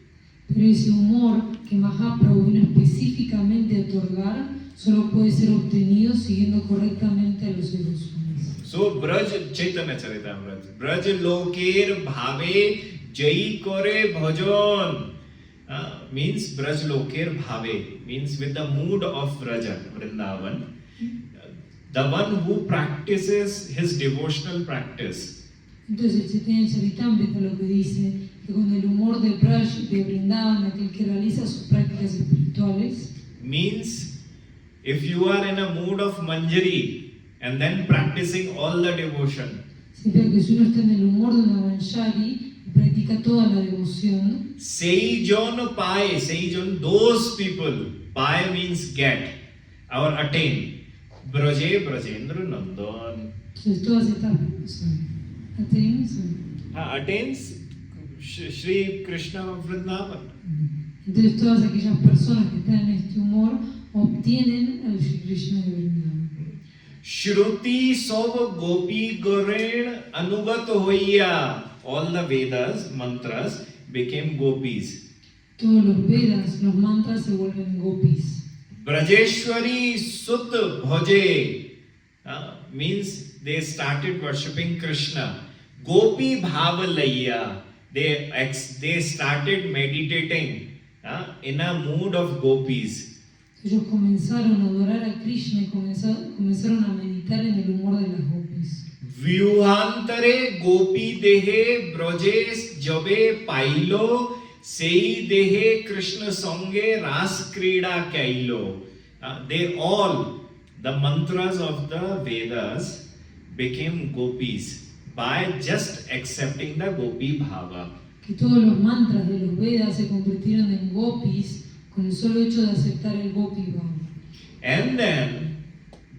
Pero ese humor que Mahaprabhu vino específicamente a otorgar solo puede ser obtenido siguiendo correctamente a los Goswamis. So Braj Chaitanya Charitamrita, Braj Loker Bhave Jai Kore Bhajan, means Braj Loker Bhave, means with the mood of Vraja, Vrindavan, the one who practices his devotional practice. Entonces el Chaitanya Charitamrita lo que dice que con el humor de Braj, de Vrindavan, aquel que realiza sus prácticas espirituales, Means if you are in a mood of Manjari and then practicing all the devotion, significa que si uno está en el humor de una Manjari y practica toda la devoción, Seijon Pai, Seijon, those people, Pai means get or attain. Braje Brajendra Nandan. entonces todas estas personas Attains Shri Krishna of Vrindavan. entonces todas aquellas personas que están en este humor obtienen al Shri Krishna de Vrindavan. Shruti Sob Gopi Goren Anugat Hoya. All the Vedas, mantras became gopis. Todos los Vedas, los mantras se vuelven gopis. Brajeshwari Sut Bhaje means they started worshipping Krishna. Gopi Bhavalaya, they started meditating in a mood of gopis. Ellos comenzaron a adorar a Krishna y comenzaron a meditar en el humor de las gopis. Vyuhantare Gopi Dehe Brajes Jabe Pailo Sei Dehe Krishna Sange Ras Krida Kailo. They all, the mantras of the Vedas, became gopis by just accepting the Gopi Bhava. Que todos los mantras de los Vedas se convirtieron en gopis con el solo hecho de aceptar el Gopi Bhava. And then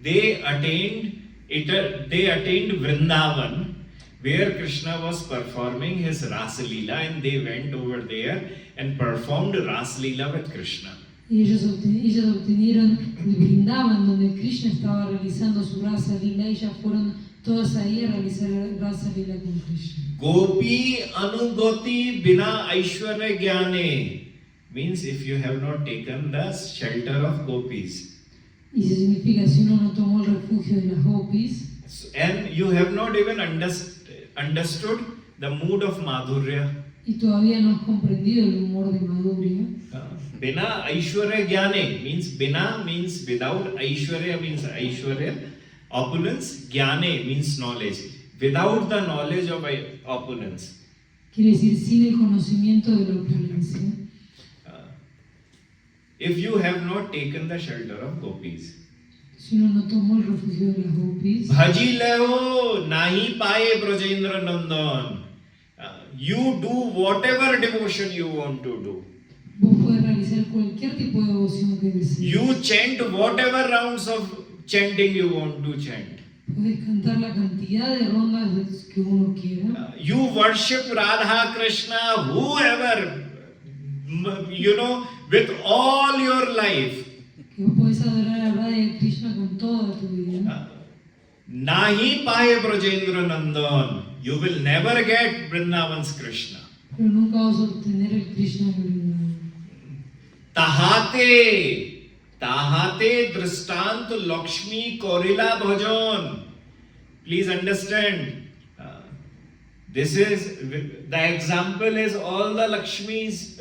they attained Vrindavan, where Krishna was performing his Rasa Leela, and they went over there and performed Rasa Leela with Krishna. Y ellos obtenieron el Vrindavan, donde Krishna estaba realizando su Rasa Lila, y ellas fueron todas ahí a realizar el Rasa Lila con Krishna. Gopi Anugati Bina Aishwarya Jnane means if you have not taken the shelter of gopis. Y eso significa si uno no tomó el refugio de las gopis, And you have not even understood the mood of Madhurya. y todavía no has comprendido el humor de Madhurya. Bina Aishwarya Jnane means without, Aishwarya means Aishwarya, opulence, Jnane means knowledge. Without the knowledge of opulence. Quiere decir sin el conocimiento de la opulencia. If you have not taken the shelter of gopis. Si uno no tomó el refugio de las gopis, Bhaji leho nahi paye Brajendra Nandan. You do whatever devotion you want to do. vos podés realizar cualquier tipo de devoción que desees. You chant whatever rounds of chanting you want to chant. Podés cantar la cantidad de rondas que uno quiera. You worship Radha Krishna, whoever, with all your life. Que vos podés adorar a Radha y a Krishna con toda tu vida. Nahi paye Brajendra Nandan. You will never get Vrindavan's Krishna. Pero nunca vas a obtener el Krishna de Vrindavan. Tahate Dristant Lakshmi Korila Bhajan. Please understand. This is the example is all the Lakshmis.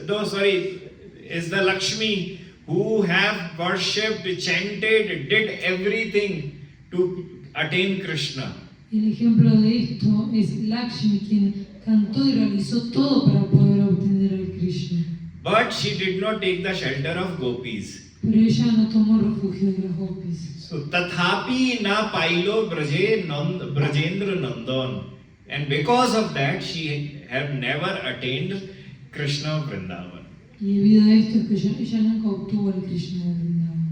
Is the Lakshmi who have worshipped, chanted, did everything to attain Krishna. El ejemplo de esto es Lakshmi, quien cantó y realizó todo para poder obtener al Krishna. But she did not take the shelter of gopis. Pero ella no tomó refugio de las gopis. So tathapi na pailo Brajendra Nandan. And because of that, she had never attained Krishna Vrindavan. Y debido a esto es que ella nunca obtuvo el Krishna de Vrindavan.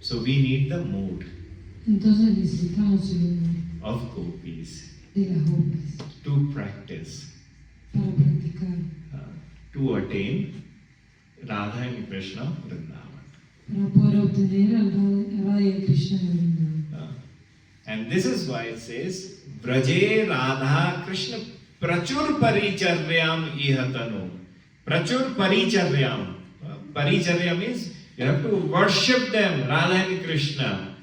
So we need the mood Entonces necesitamos el humor of gopis de las gopis to practice, para practicar, to attain Radha and Krishna Vrindavan. para poder obtener al Radha Krishna de Vrindavan. And this is why it says, Braje Radha Krishna Prachur Paricharyam Ihatanu. Prachur Paricharyam. Paricharya means you have to worship them, Radha and Krishna,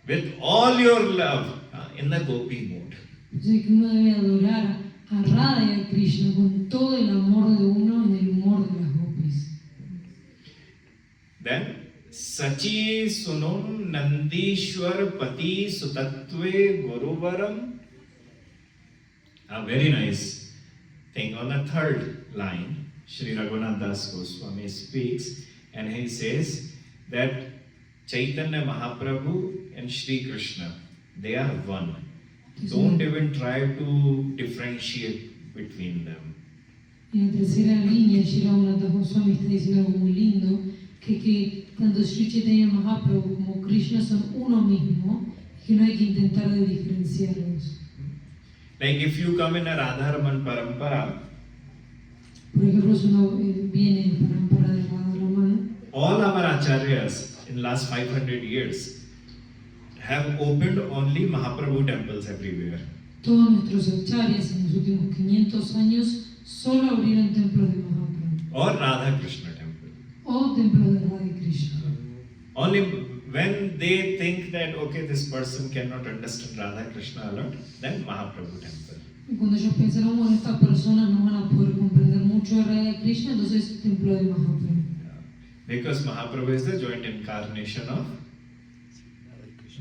with all your love in the gopi mood. Entonces que uno debe adorar a Radha y a Krishna con todo el amor de uno en el humor de las gopis. Then, Sachi Sunum Nandishwar Pati Sutatve Guruvaram. A very nice thing on the third line. Sri Raghunath Das Goswami speaks and he says that Chaitanya Mahaprabhu and Sri Krishna, they are one. Don't even try to differentiate between them. En la tercera línea, Sri Raghunath Goswami está diciendo algo muy lindo, que tanto Sri Chaitanya Mahaprabhu como Krishna son uno mismo, que no hay que intentar de diferenciarlos. Like if you come in a Radharaman Parampara, Por ejemplo, si uno viene en Parampara de Radharaman, all our acharyas in last 500 years have opened only Mahaprabhu temples everywhere. todos nuestros acharyas en los últimos 500 años solo abrieron templos de Mahaprabhu Or Radha Krishna temple. o templos de Radha y Krishna. Only when they think that okay, this person cannot understand Radha Krishna a lot, then Mahaprabhu temple. Y cuando ellos pensaron, bueno, estas personas no van a poder comprender mucho de Radha y Krishna, entonces templo de Mahaprabhu. Because Mahaprabhu is the joint incarnation of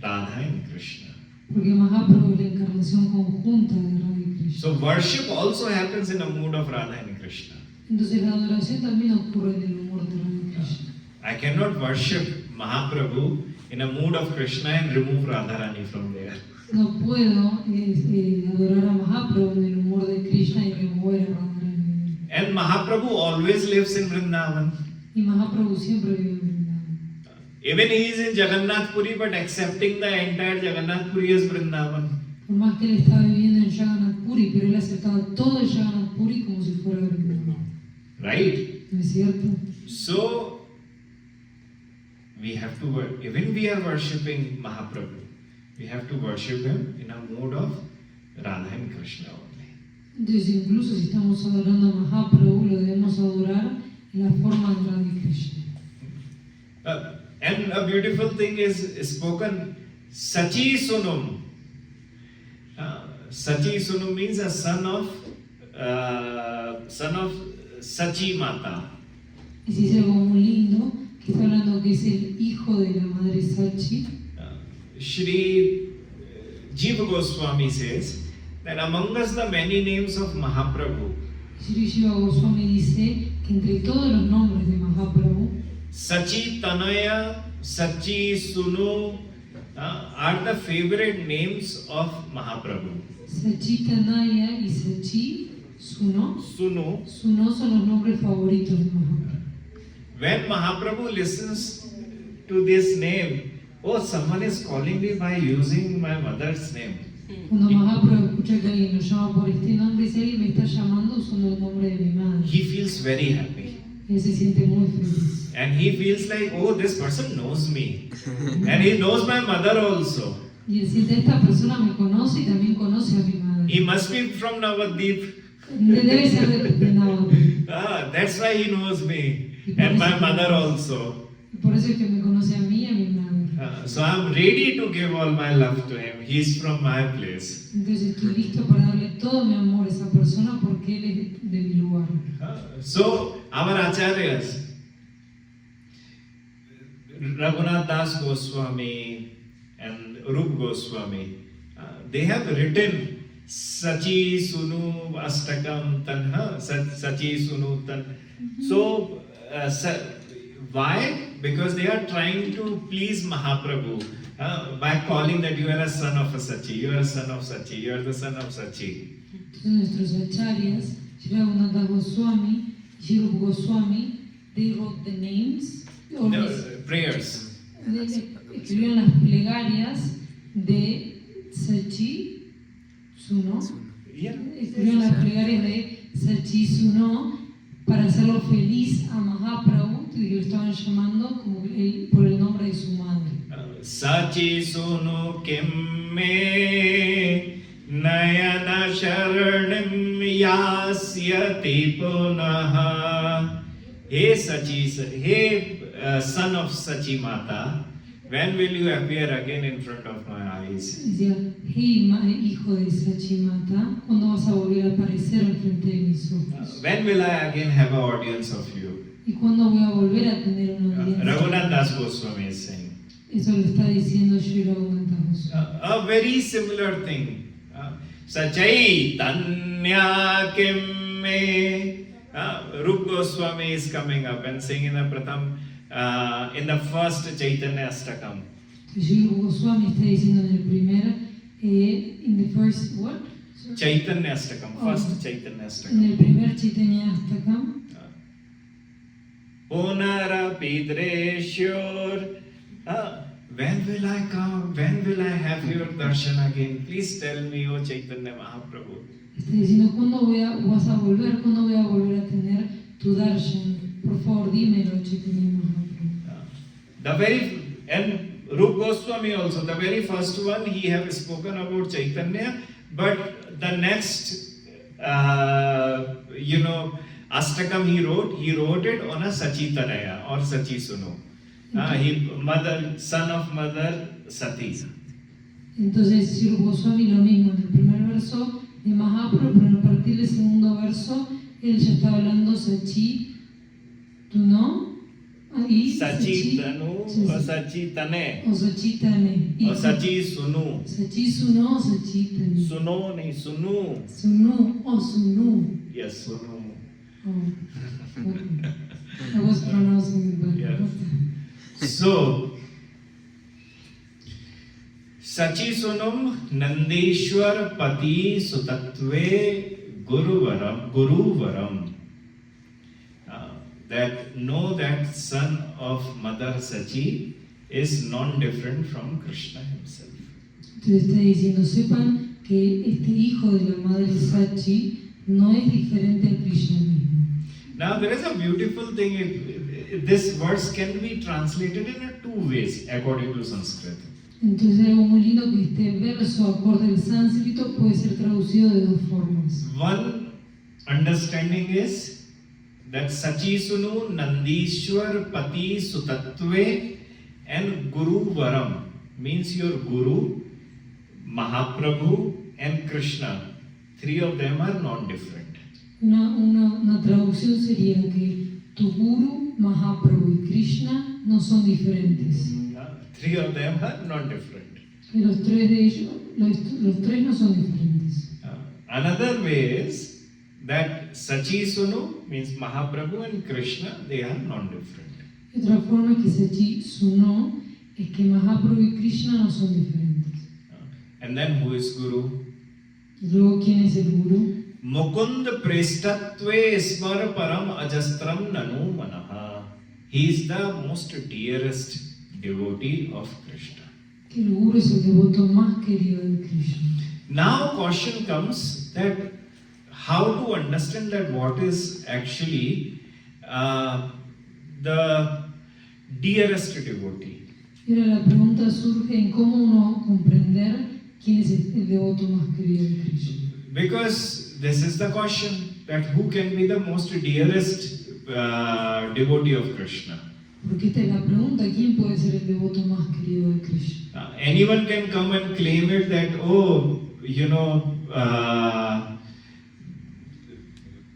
Radha and Krishna. Porque Mahaprabhu es la encarnación conjunta de Radha y Krishna. So worship also happens in a mood of Radha and Krishna. Entonces la adoración también ocurre en el humor de Radha y Krishna. I cannot worship Mahaprabhu in a mood of Krishna and remove Radharani from there. No puedo adorar a Mahaprabhu en el humor de Krishna y remover a Radharani. And Mahaprabhu always lives in Vrindavan. Y Mahaprabhu siempre vive en Vrindavan. Even he is in Jagannath Puri, but accepting the entire Jagannath Puri as Vrindavan. Por más que él estaba viviendo en Jagannath Puri, pero él aceptaba todo el Jagannath Puri como si fuera Vrindavan. Right? ¿No es cierto? So, we have to, even we are worshipping Mahaprabhu, we have to worship him in a mood of Radha and Krishna only. Entonces, incluso si estamos adorando a Mahaprabhu, lo debemos adorar en la forma de Radha y Krishna. And a beautiful thing is spoken, Sachi Sunum. Sachi Sunum means a son of Sachi Mata. Y si es algo muy lindo, que está hablando que es el hijo de la madre Sachi. Shri Jiva Goswami says that among us the many names of Mahaprabhu, Shri Jiva Goswami dice que entre todos los nombres de Mahaprabhu, Sachi Tanaya, Sachi Sunu are the favorite names of Mahaprabhu. Sachi Tanaya y Sachi Suno, Sunu. Suno son los nombres favoritos de Mahaprabhu. When Mahaprabhu listens to this name, oh, someone is calling me by using my mother's name. Cuando Mahaprabhu escucha que alguien lo llama por este nombre, si alguien me está llamando usando el nombre de mi madre, He feels very happy. él se siente muy feliz. And he feels like, oh, this person knows me. And he knows my mother also. Y él siente, esta persona me conoce y también conoce a mi madre. He must be from Navadvip. Debe ser de Navadvip. That's why he knows me. And my mother also. Por eso es que me conoce a mí y a mi madre. So I'm ready to give all my love to him. He's from my place. Entonces estoy listo para darle todo mi amor a esa persona porque él es de mi lugar. So our acharyas, Raghunath Das Goswami and Rup Goswami, they have written Sachi Sunu Astakam Tanha, Sachi Sunu Tan. So, why? Because they are trying to please Mahaprabhu by calling that you are a son of a Sachi, you are a son of Sachi, you are the son of Sachi. Entonces nuestros acharyas, Shri Raghunath Goswami, Shri Rupa Goswami, they wrote the names, or Prayers. escribieron las plegarias de Sachi Suno, Yeah. escribieron las plegarias de Sachi Suno para hacerlo feliz a Mahaprabhu, que lo estaban llamando como por el nombre de su madre. Sachi sunu kimme nayana sharanim yasyati punaha. Hey Sachi, hey son of Sachi Mata, when will you appear again in front of my eyes? Decía, hey, hijo de Sachimata, ¿cuándo vas a volver a aparecer al frente de mis ojos? When will I again have an audience of you? ¿Y cuándo voy a volver a tener una audiencia? Raghunath Das Goswami is saying. Eso lo está diciendo Sri Raghunath Das. A very similar thing. Sachai Tanya Kimme. Rup Goswami is coming up and saying in the Pratham, in the first Chaitanya Astakam. Sri Goswami está diciendo en el primer, in the first what? Chaitanya Astakam, first Chaitanya En Astakam. el primer Chaitanya Astakam. Punara Pidreshur. When will I come? When will I have your darshan again? Please tell me, O Chaitanya Mahaprabhu. Está diciendo, ¿cuándo vas a volver? ¿Cuándo voy a volver a tener tu darshan? Por favor, dímelo, Chaitanya Mahaprabhu. And Rup Goswami also, the very first one, he have spoken about Chaitanya, but the next, Astakam he wrote it on a Sachitanaya or Sachi Sunu. Son of mother Sati. Entonces, Sri Goswami lo mismo, en el primer verso de Mahaprabhu, pero a partir del segundo verso, él ya está hablando Sachi, ¿tú no? Ahí, Sachi Tanu or Sachi Tane o Sachi Tane. or Sachi Sunu. Sachi Suno o Sachi Tane. Suno nahi Sunu. Sunu o Sunu. Yes, Sunu. Oh, okay. I was pronouncing it bad. Yeah. So, Sachi Sunum Nandeshwar Pati Sutatve Guruvaram. That know that son of Mother Sachi is non-different from Krishna himself. Entonces está diciendo, sepan que este hijo de la madre Sachi no es diferente al Krishna mismo. Now there is a beautiful thing. This verse can be translated in two ways according to Sanskrit. Entonces algo muy lindo que este verso acorde al sánscrito puede ser traducido de dos formas. One understanding is that Sachi Sunu Nandishwar Pati Sutatve and Guru Varam means your Guru, Mahaprabhu and Krishna. Three of them are non-different. Una traducción sería que tu Guru, Mahaprabhu y Krishna no son diferentes. Three of them are non-different. Que los tres de ellos, los tres no son diferentes. Another way is that Sachi Sunu means Mahaprabhu and Krishna, they are non-different. Otra forma que Sachi Suno es que Mahaprabhu y Krishna no son diferentes. And then who is Guru? Y luego, ¿quién es el Guru? Mukund Prestatve Smar Param Ajastram Nanu Manaha. He is the most dearest devotee of Krishna. Que el Guru es el devoto más querido de Krishna. Now question comes that how to understand that what is actually the dearest devotee. Pero la pregunta surge en cómo uno comprender quién es el devoto más querido de Krishna. Because this is the question that who can be the most dearest devotee of Krishna. Porque esta es la pregunta, ¿quién puede ser el devoto más querido de Krishna? Anyone can come and claim it that,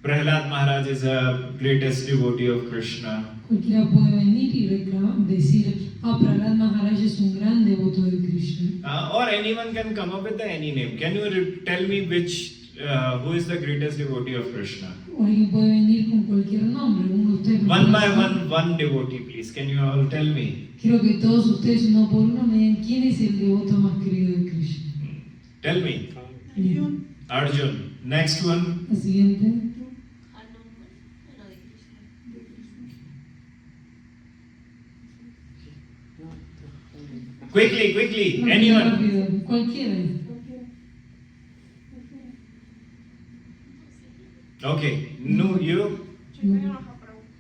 Prahlad Maharaj is the greatest devotee of Krishna. Cualquiera puede venir y decir, Prahlad Maharaj es un gran devoto de Krishna. Or anyone can come up with any name. Can you tell me who is the greatest devotee of Krishna? O alguien puede venir con cualquier nombre. Uno de ustedes me One puede by decir, one devotee, please. Can you all tell me? Quiero que todos ustedes uno por uno me digan quién es el devoto más querido de Krishna. Tell me. Arjun. Next one. La siguiente. Quickly. Rápido, Anyone. rápido. Cualquiera. Okay. No, you. No.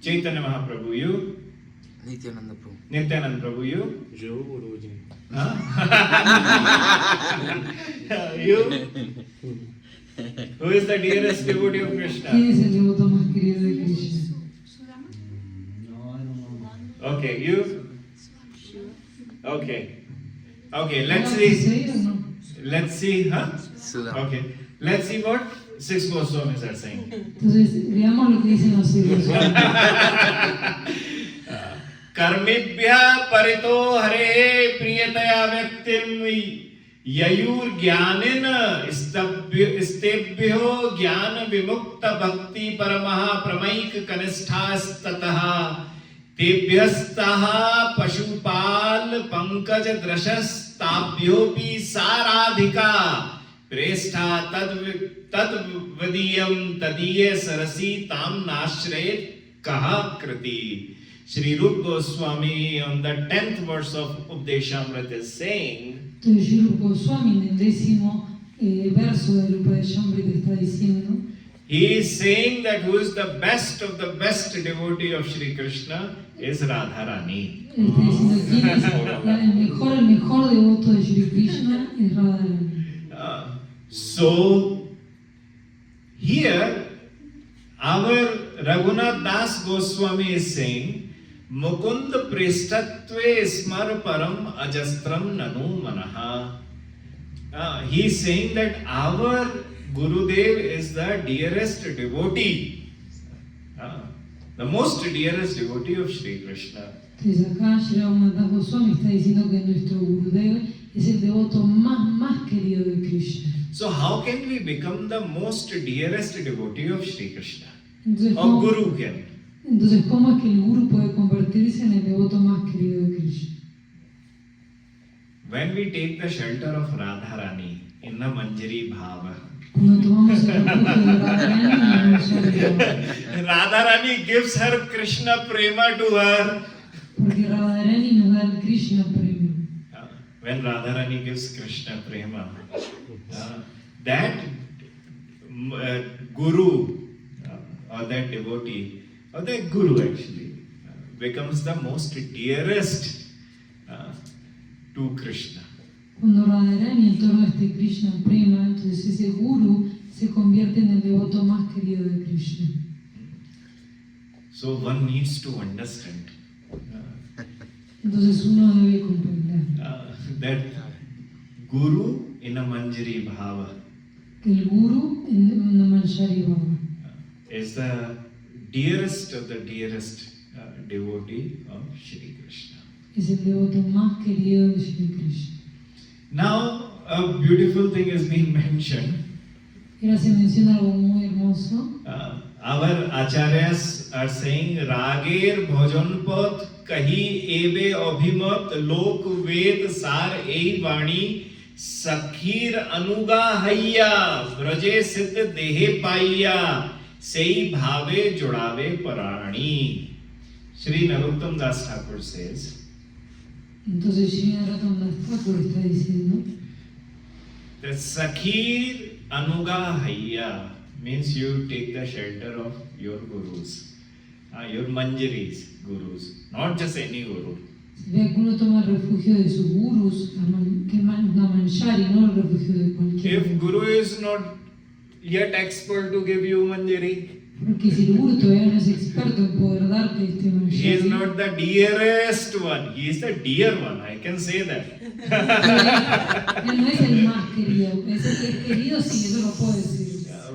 Chaitanya Mahaprabhu. You. Nityananda Prabhu. Nityanand Prabhu, you? Yo, Guruji. Huh? You? Who is the dearest devotee of Krishna? ¿Quién es el devoto más querido de Krishna? Okay, you? Okay. Okay, let's ¿Vamos a see. seguir o no? Let's see, huh? Sudama. Okay. Let's see what six Goswamis are saying. Entonces, veamos lo que dicen los hijos. कर्मिभ्यः परितो हरे प्रियतया व्यक्तिं ययुर्ज्ञानेन स्तेभ्यो ज्ञान विमुक्त भक्ति परमः प्रमैक कनिष्ठास्ततः तेभ्यस्तः पशुपाल पंकज द्रशस्ताभ्योऽपि साराधिका प्रेष्ठा तद्वदीयं तदीय Cersei ताम नाश्रयेत् कः कृति. Sri Rupa Goswami on the 10th verse of Updeshamrita is saying, Entonces, Sri Rupa Goswami en el 10º verso del Upadeshamrita está diciendo, he is saying that who is the best of the best devotee of Shri Krishna is Radharani. él está diciendo quién es el mejor devoto de Shri Krishna es Radharani. So, here, our Raghunath Das Goswami is saying, Mukund Prishtatve Smar Param Ajastram Nanu Manaha. He is saying that our Gurudev is the dearest devotee, the most dearest devotee of Shri Krishna. Entonces acá Shri Raghunath Goswami está diciendo que nuestro Gurudev es el devoto más querido de Krishna. So how can we become the most dearest devotee of Shri Krishna? Entonces, Or Guru can? Entonces, ¿cómo es que el Guru puede convertirse en el devoto más querido de Krishna? When we take the shelter of Radharani in the Manjari Bhava, Cuando tomamos el refugio de Radharani en el Manjari Bhava, Radharani gives her Krishna prema to her. porque Radharani nos da el Krishna premio. When Radharani gives Krishna prema, that Guru or that devotee, or that Guru actually, becomes the most dearest to Krishna. Cuando Radharani entorna este Krishna prema, entonces ese Guru se convierte en el devoto más querido de Krishna. So one needs to understand Entonces uno debe comprender that Guru in a Manjari Bhava que el Guru en una Manjari Bhava is the dearest of the dearest devotee of Shri Krishna. es el devoto más querido de Shri Krishna. Now, a beautiful thing has been mentioned. Ahora se menciona algo muy hermoso. Our acharyas are saying, Rager bhajanpat kahi ebe abhimat lok ved sar ei vani sakhir anuga hayya braje siddh dehe paiya sei bhave jodave parani. Shri Narottam Das Thakur says, Entonces Shri Narottam Das Thakur está diciendo that Sakhir Anuga Hayya means you take the shelter of your gurus, your manjaris gurus, not just any guru. se ve que uno toma el refugio de sus gurus, que una manjari, no el refugio de cualquier. If guru is not yet expert to give you manjari, Porque si el guru todavía no es experto en poder darte este he is manjari, not the dearest one, he is the dear one, I can say that. él no es el más querido, es el que es querido, sí, eso lo puedo decir.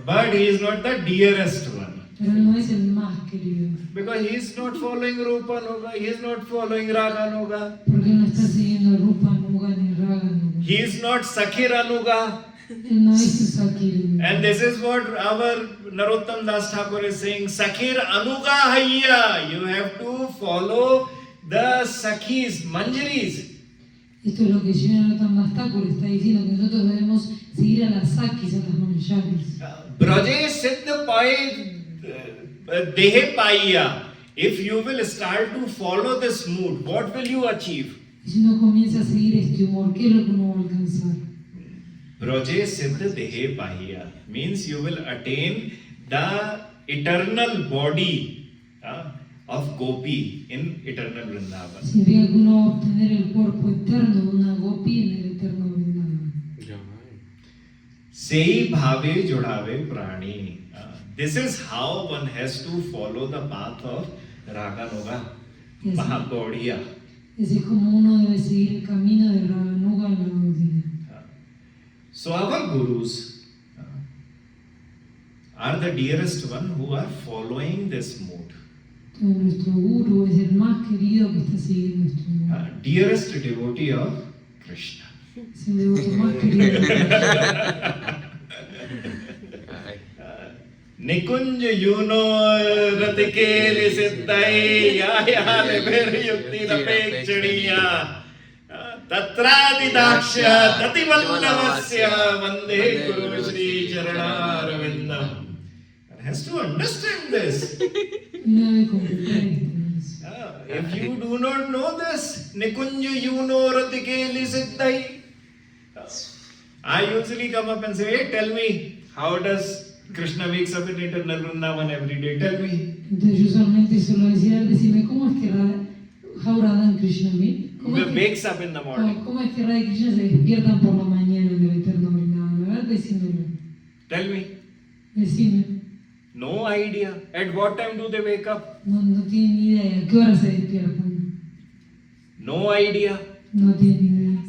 But he is not the dearest one. Pero él no es el más querido, Because he is not following Rupa Nuga, he is not following Raga Nuga, porque él no está siguiendo Rupa Nuga ni Raga Nuga. he is not Sakhir Anuga. Él no es un Sakir. And this is what our Narottam Das Thakur is saying, Sakhir Anuga Hayya. You have to follow the Sakhis, Manjaris. Esto es lo que Shri Narottam Das Thakur está diciendo, que nosotros debemos seguir a las Sakis, a las manjaris. Braje Siddha Pai Dehe Paiya. If you will start to follow this mood, what will you achieve? Y si uno comienza a seguir este humor, ¿qué es lo que uno va a alcanzar? Braje Siddha Dehe Paiya means you will attain the eternal body of Gopi in eternal Vrindavan. Significa que uno va a obtener el cuerpo eterno de una gopi en el eterno Vrindavan. Sei bhave jodhave prani. This is how one has to follow the path of Raganuga, Yes. Mahagaudiya. Ese es como uno debe seguir el camino de Raganuga en la Gaudiya. So our gurus are the dearest one who are following this mode. Entonces nuestro guru es el más querido que está siguiendo este mundo. Dearest devotee of Krishna. Es el devoto más querido. Nikunj yuno ratikeli siddhai yayale veryukti rapekshaniya tatradi daksha dati vallavasya vande guru shri charanaravindam. One has to understand this. Uno debe comprender esto. If you do not know this, Nikunj yuno ratikeli siddhai. I usually come up and say, hey, tell me, how does Krishna wakes up in eternal Vrindavan every day? Tell me. Entonces yo usualmente suelo decirme cómo es que how Radha and Krishna meet. Wakes up in the morning. ¿Cómo es que Radha y Krishna se despiertan por la mañana en el eterno Vrindavan? A ver, decímelo. Tell me. Decime. No idea. At what time do they wake up? No tienen ni idea. ¿A qué hora se despiertan? No idea. No tienen ni idea.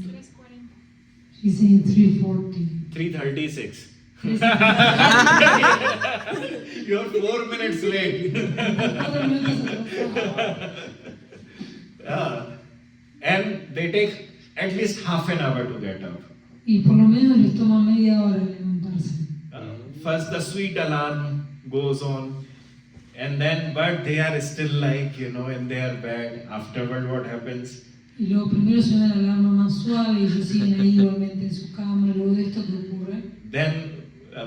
She's saying 3:40. 3:36. You're 4 minutes late. And they take at least half an hour to get up. Y por lo menos les toma media hora levantarse. First the sweet alarm goes on, and then but they are still like, in their bed. Afterward, what happens? Y luego primero suena la alarma más suave y ellos siguen ahí igualmente en su cama. Y luego de esto que ocurre. Then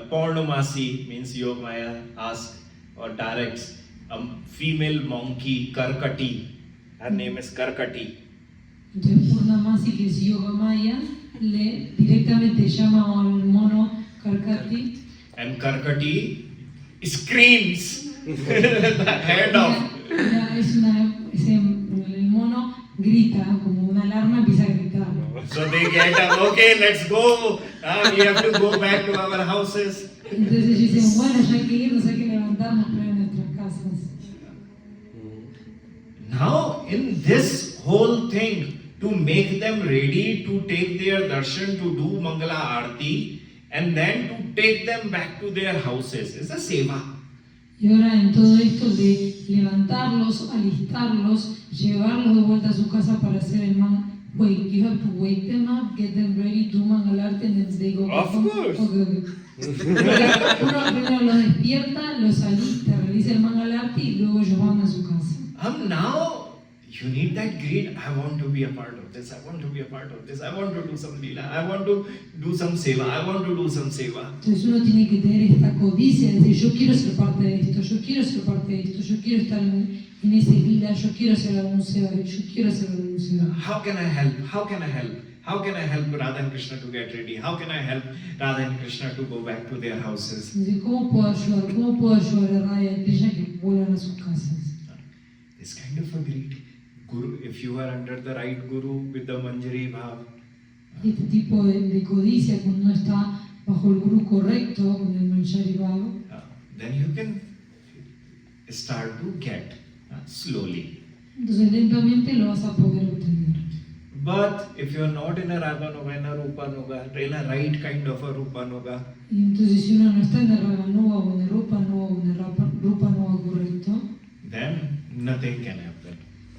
Purnamasi, means Yogamaya, asks or directs a female monkey, Karkati. Her name is Karkati. Entonces Purnamasi, que es Yogamaya, le directamente llama al mono Karkati. And Karkati screams the head of. El mono grita como una alarma, empieza a gritar. So they get up, okay, let's go. We have to go back to our houses. Entonces ellos dicen, bueno, ya hay que irnos, hay que levantarnos para ir a nuestras casas. Now, in this whole thing, to make them ready to take their darshan, to do Mangala Aarti, and then to take them back to their houses, is a seva. Y ahora en todo esto de levantarlos, alistarlos, llevarlos de vuelta a su casa para hacer el man. Wait, you have to wake them up, get them ready, do Mangalarti, and then they go back Of home? course. Okay. Uno primero los despierta, los alista, realiza el Mangalarti y luego ellos van a su casa. Now, you need that greed. I want to be a part of this. I want to be a part of this. I want to do some lila. I want to do some seva. I want to do some seva. Entonces uno tiene que tener esta codicia de decir, yo quiero ser parte de esto, yo quiero ser parte de esto, yo quiero estar en ese lila, yo quiero hacer algún seva, yo quiero hacer algún seva. How can I help? How can I help? How can I help Radha and Krishna to get ready? How can I help Radha and Krishna to go back to their houses? Entonces, ¿cómo puedo ayudar? ¿Cómo puedo ayudar a Radha y a Krishna que vuelvan a sus casas? This kind of a greed. Guru, if you are under the right guru with the Manjari Bhav, Este tipo de codicia, cuando uno está bajo el gurú correcto, con el Manjari Bhava, then you can start to get slowly. entonces lentamente lo vas a poder obtener. But if you are not in a Raganuga, in a Rupanuga, in a right kind of a Rupanuga, Y entonces si uno no está en el Raganuga o en el Rupanuga o en el Rupanuga correcto, then nothing can happen.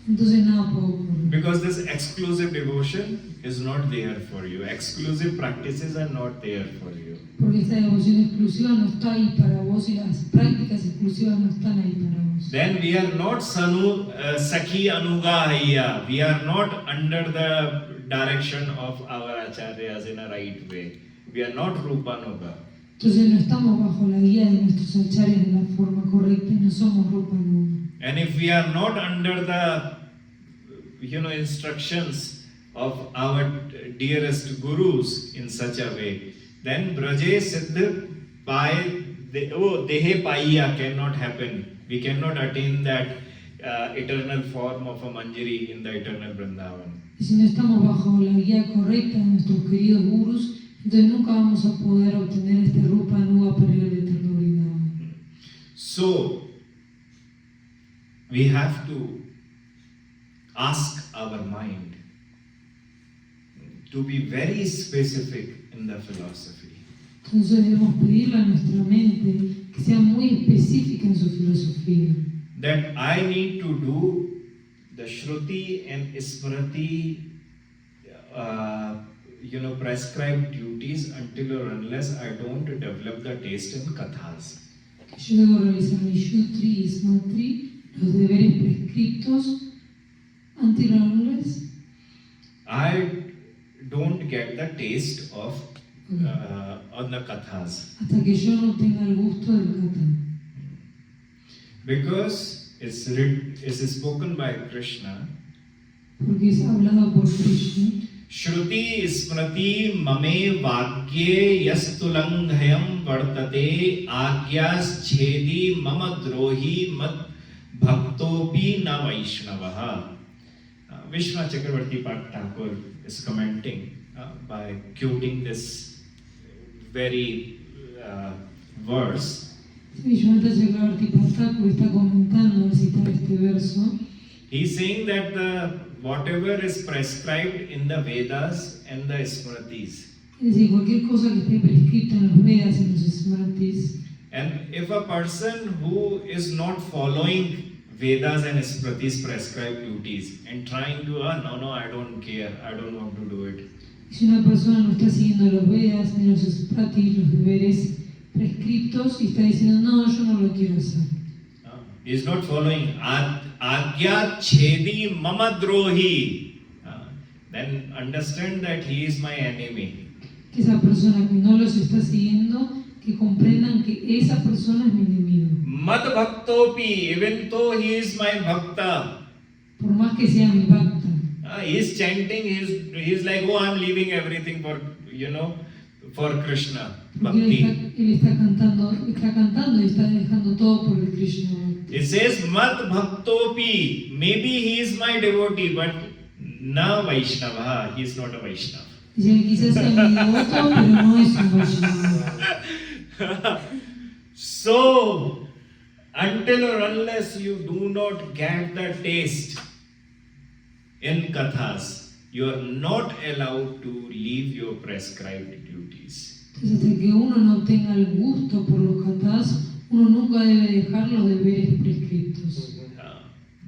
entonces nada puede ocurrir. Because this exclusive devotion is not there for you. Exclusive practices are not there for you. Porque esta devoción exclusiva no está ahí para vos y las prácticas exclusivas no están ahí para vos. Then we are not Sakhi Anugahaya. We are not under the direction of our acharyas in a right way. We are not Rupanuga. Entonces no estamos bajo la guía de nuestros acharyas de la forma correcta y no somos Rupanuga. And if we are not under the instructions of our dearest gurus in such a way, then Braje Siddha by Dehe Paiya cannot happen. We cannot attain that eternal form of a manjari in the eternal Vrindavan. Y si no estamos bajo la guía correcta de nuestros queridos gurus, entonces nunca vamos a poder obtener este rupa nueva para ir al eterno Vrindavan. So, we have to ask our mind to be very specific in the philosophy. Entonces debemos pedirle a nuestra mente que sea muy específica en su filosofía. That I need to do the Shruti and Smriti, prescribed duties until or unless I don't develop the taste in kathas. Que yo debo realizar mi Shutri y Smatri, los deberes prescriptos, until or unless I don't get the taste of on the kathas. hasta que yo no tenga el gusto del kata. Because it's spoken by Krishna. Porque es hablado por Krishna. Shruti smriti mame vakye yastulanghayam vartate agyas chedi mama drohi mad bhaktopi na vaishnavaha. Vishnu Chakravarti Thakur is commenting by quoting this very verse. Vishwanath Chakravarti Thakur está comentando al citar este verso. He's saying that whatever is prescribed in the Vedas and the Smritis, Es decir, cualquier cosa que esté prescrita en los Vedas y en los Smritis. and if a person who is not following Vedas and Smritis prescribed duties and trying to, no, I don't care, I don't want to do it. Si una persona no está siguiendo los Vedas ni los Smritis, los deberes prescriptos, y está diciendo, no, yo no lo quiero hacer. He is not following Agya Chedi Mama Drohi. Then understand that he is my enemy. Que esa persona que no los está siguiendo, que comprendan que esa persona es mi enemigo. Mad Bhaktopi, even though he is my Bhakta. Por más que sea mi bhakta. He is chanting, he is like, oh, I'm leaving everything for, for Krishna. Porque Bhakti. él está cantando y está dejando todo por el Krishna Bhakti. It says Mad Bhaktopi. Maybe he is my devotee, but na Vaishnava. He is not a Vaishnava. Dice, quizás sea mi devoto, pero no es un Vaishnava. So, until or unless you do not get the taste in kathas, you are not allowed to leave your prescribed duties. Entonces, hasta que uno no tenga el gusto por los katas, uno nunca debe dejar los deberes prescriptos.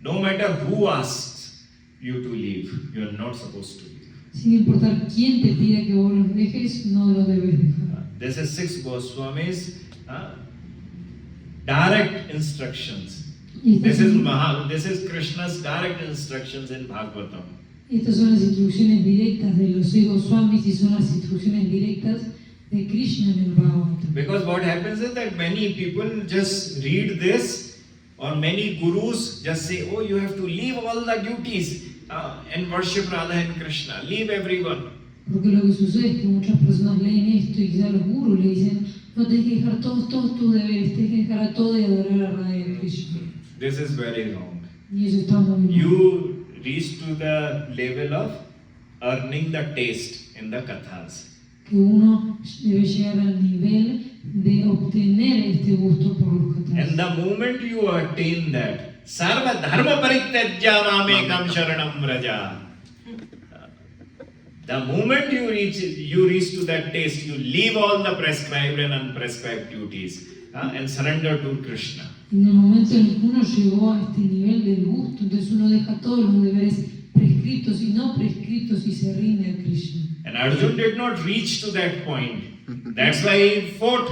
No matter who asks you to leave, you are not supposed to leave. Sin importar quién te pida que vos los dejes, no los debes dejar. This is 6 Goswamis direct instructions. Y This is Krishna's direct instructions in Bhagavatam. estas son las instrucciones directas de los 6 Goswamis y son las instrucciones directas de Krishna en el Bhagavatam. Because what happens is that many people just read this, or many gurus just say, oh, you have to leave all the duties and worship Radha and Krishna. Leave everyone. Porque lo que sucede es que muchas personas leen esto y quizás los gurus le dicen, no tenés que dejar todos tus deberes, tenés que dejar a todo y adorar a Radha y a Krishna. This is very wrong. Y eso está muy mal. You reach to the level of earning the taste in the kathas. Que uno debe llegar al nivel de obtener este gusto por los katas. And the moment you attain that, sarva dharma parityajya mamekam sharanam vraja. The moment you reach to that taste, you leave all the prescribed and unprescribed duties and surrender to Krishna. En el momento en que uno llegó a este nivel del gusto, entonces uno deja todos los deberes prescritos y no prescritos y se rinde a Krishna. And Arjun did not reach to that point. That's why he fought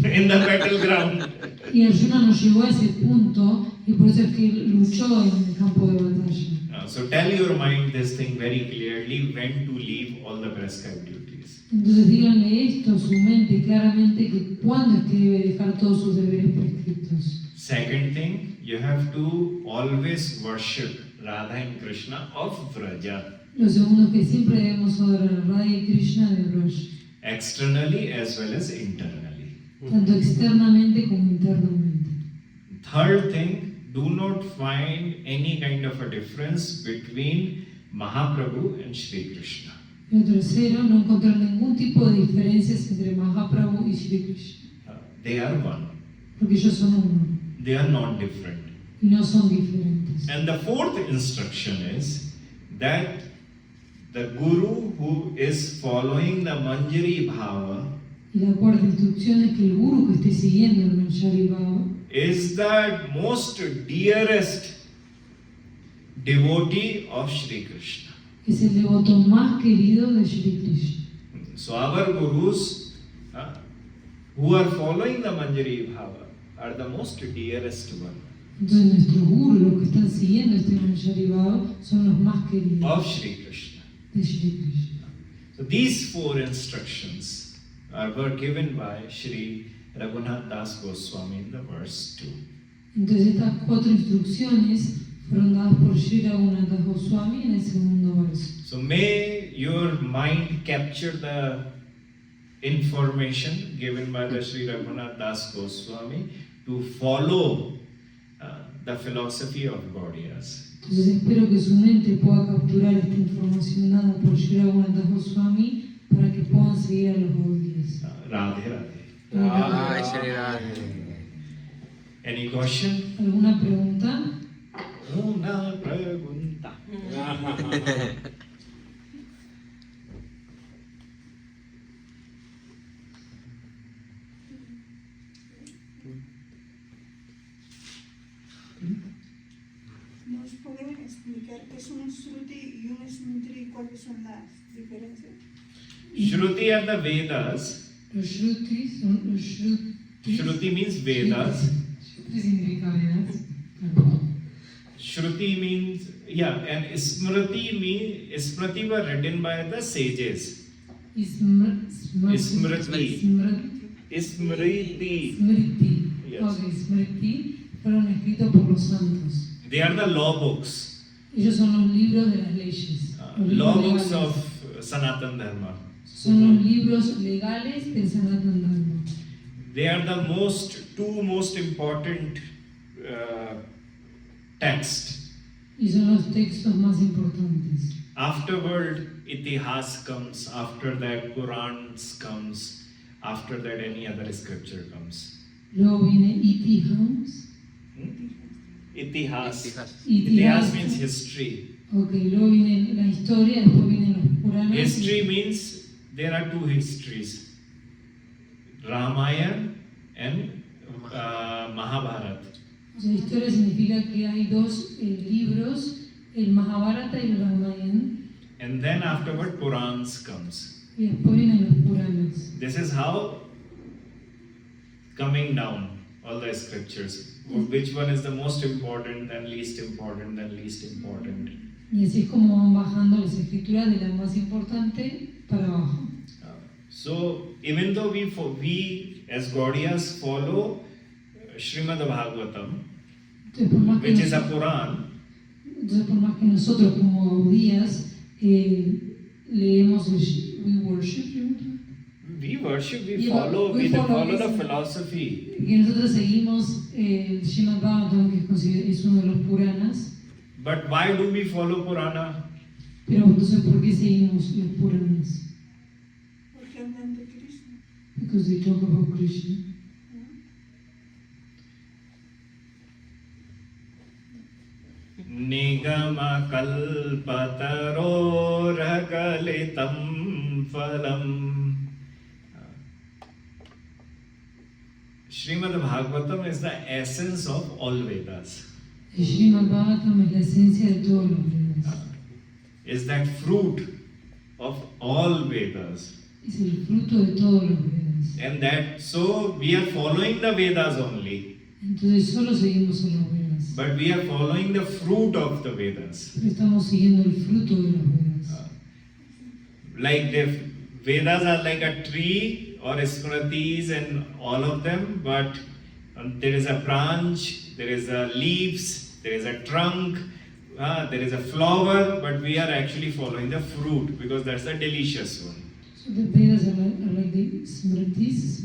in the battleground. Y Arjuna no llegó a ese punto y por eso es que luchó en el campo de batalla. So tell your mind this thing very clearly, when to leave all the prescribed duties. Entonces díganle esto a su mente claramente, que cuándo es que debe dejar todos sus deberes prescritos. Second thing, you have to always worship Radha and Krishna of Vraja, Lo segundo es que siempre debemos adorar a Radha y Krishna de Braj, externally as well as internally. tanto externamente como internamente. Third thing, do not find any kind of a difference between Mahaprabhu and Shri Krishna. Lo tercero, no encontrar ningún tipo de diferencias entre Mahaprabhu y Shri Krishna, They are one. porque ellos son uno They are not different. y no son diferentes. And the fourth instruction is that the Guru who is following the Manjari Bhava Y la cuarta instrucción es que el guru que esté siguiendo el Manjari Bhava is the most dearest devotee of Shri Krishna. es el devoto más querido de Shri Krishna. So our gurus who are following the Manjari Bhava are the most dearest one Entonces nuestros gurus, los que están siguiendo este Manjari Bhava, son los más queridos of Shri Krishna. de Shri Krishna. So these four instructions were given by Shri Raghunath Das Goswami in the verse 2. Entonces estas cuatro instrucciones fueron dadas por Shri Raghunath Goswami en el segundo verso. So may your mind capture the information given by the Sri Raghunath Das Goswami to follow the philosophy of Gaudiyas. Entonces espero que su mente pueda capturar esta información dada por Shri Raghunath Goswami para que puedan seguir a los Gaudiyas. Radhe Radhe. Ay, Shri Radhe. Any question? ¿Alguna pregunta? Una pregunta. ¿Nos pueden explicar qué es un Shruti y un Smriti y cuáles son las diferencias? Shruti are the Vedas. Los Shrutis son los Shrutis. Shruti means Vedas. Shruti significa Vedas. Claro. Shruti means, and Smriti were written by the sages. Smriti. Smriti. Yes. Ok, Smriti fueron escritos por los santos. They are the law books. Ellos son los libros de las leyes. Los libros Law books legales. of Sanatan Dharma. Son los libros legales del Sanatan Dharma. They are the two most important texts. Y son los textos más importantes. Afterward, Itihas comes. After that, Purans comes. After that, any other scripture comes. Luego viene Itihas. Itihas. Itihas means history. Ok, luego viene la historia, después vienen los Puranas. History means there are two histories, Ramayana and Mahabharata. O sea, historia significa que hay dos libros, el Mahabharata y el Ramayana, And then afterward, Purans comes. y después vienen los Puranas. This is how coming down all the scriptures. Which one is the most important, then least important, then least important. Y así es como van bajando las escrituras de la más importante para abajo. So even though we as Gaudiyas follow Srimad Bhagavatam, Entonces, por más que which is a nos- Puran, entonces, por más que nosotros como gaudías leemos we worship, we worship, we Yeah, follow, we we follow follow the this. philosophy. que nosotros seguimos el Srimad Bhagavatam, que es uno de los Puranas, But why do we follow Purana? pero entonces ¿por qué seguimos los Puranas? Porque hablan de Krishna. Because they talk about Krishna. Nigama kalpataroragalitam phalam. Srimad Bhagavatam is the essence of all Vedas. El Srimad Bhagavatam es la esencia de todos los Vedas. Is that fruit of all Vedas. Es el fruto de todos los Vedas. And that, so we are following the Vedas only, Entonces solo seguimos a los Vedas. but we are following the fruit of the Vedas. Pero estamos siguiendo el fruto de los Vedas. Like the Vedas are like a tree or Smritis and all of them, but there is a branch, there is a leaves, there is a trunk, there is a flower, but we are actually following the fruit because that's the delicious one. So the Vedas are like the Smritis.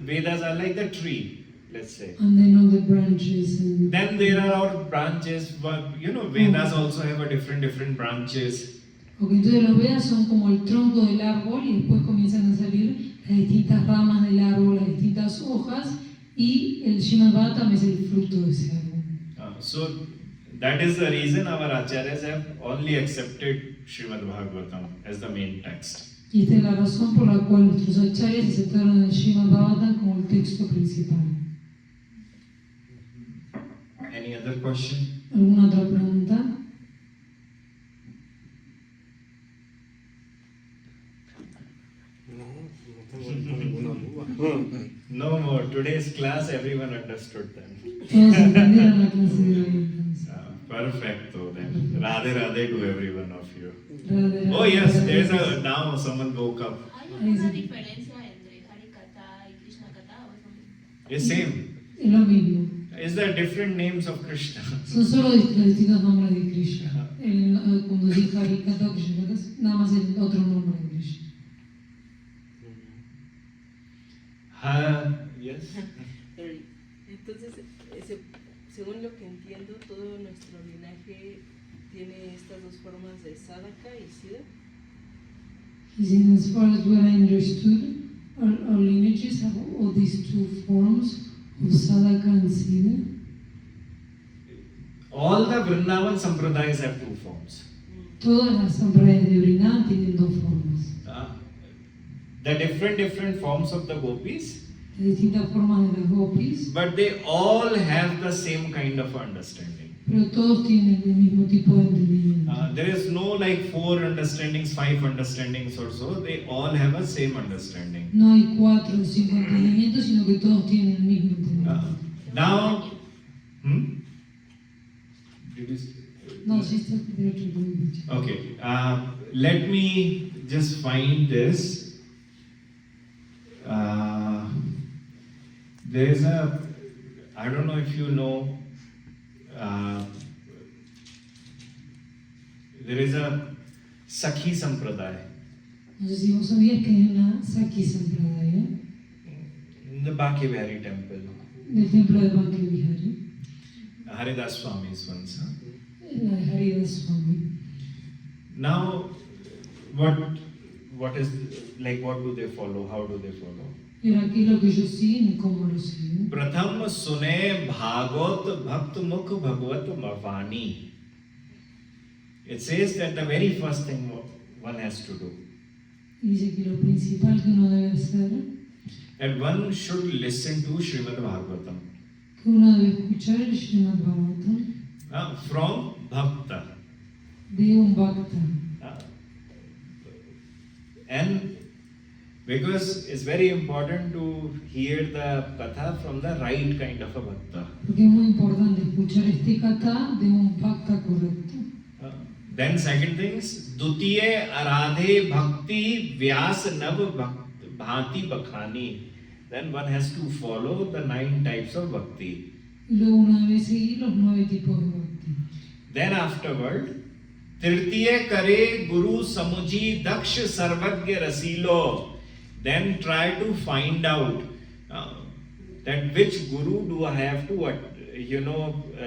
Vedas are like the tree. let's say. and then all the branches and Then there are our branches, but you know, Vedas also have a different branches. Ok, entonces los Vedas son como el tronco del árbol y después comienzan a salir las distintas ramas del árbol, las distintas hojas y el Srimad Bhagavatam es el fruto de ese árbol. So that is the reason our acharyas have only accepted Srimad Bhagavatam as the main text. Y esta es la razón por la cual nuestros acharyas aceptaron el Srimad Bhagavatam como el texto principal. Any other question? ¿Alguna otra pregunta? No tengo ninguna duda. No more. Today's class, everyone understood them. Todos entendieron la clase de hoy entonces. Perfecto then. Radhe Radhe to every one of you. Radhe, Oh yes, Radhe, there's Radhe. a, now someone woke up. ¿Hay alguna diferencia entre Harikatha y Krishna Katha? ¿O es lo mismo? It's same. Es lo mismo. Is there different names of Krishna? Son solo los distintos nombres de Krishna. Cuando dice Harikatha o Krishna Katha, es nada más el otro nombre de Krishna. Yes. Entonces, según lo que entiendo, todo nuestro linaje tiene estas dos formas de Sadaka y Siddha. He said, as far as what I understood, our lineages have all these two forms of Sadaka and Siddha. All the Vrindavan Sampradayas have two forms. Todas las sampradayas de Vrindavan tienen dos formas. The different forms of the gopis, De distintas formas de las gopis, but they all have the same kind of understanding. pero todos tienen el mismo tipo de entendimiento. There is no like 4 understandings, 5 understandings or so. They all have a same understanding. No hay 4 o 5 entendimientos, sino que todos tienen el mismo entendimiento. Now, Did you No, sí está derecho. Okay, let me just find this. There is a, I don't know if you know, there is a Sakhi Sampradaya No sé si vos sabías que hay una Sakhi Sampradaya in the Baki Vihari temple. del templo de Banke Vihari, Haridas Swami is one, sir. la de Haridas Swami. Now, what is, like, what do they follow? How do they follow? Y ahora, ¿qué es lo que ellos siguen y cómo lo siguen? प्रथम सुने भागवत भक्त मुख भगवत मवानी. It says that the very first thing one has to do, Y dice que lo principal que uno debe hacer, that one should listen to Srimad Bhagavatam que uno debe escuchar el Srimad Bhagavatam from Bhakta. de un Bhakta. And because it's very important to hear the katha from the right kind of a bhakta. Porque es muy importante escuchar este kata de un Bhakta correcto. Then second things, Dutiye Aradhe Bhakti Vyas Nav Bhati Bakhani. Then one has to follow the 9 types of bhakti. Y luego uno debe seguir los 9 tipos de Bhakti. Then afterward, Tirtiye Kare Guru Samuji Daksh Sarvagya Rasilo. Then try to find out that which guru do I have to,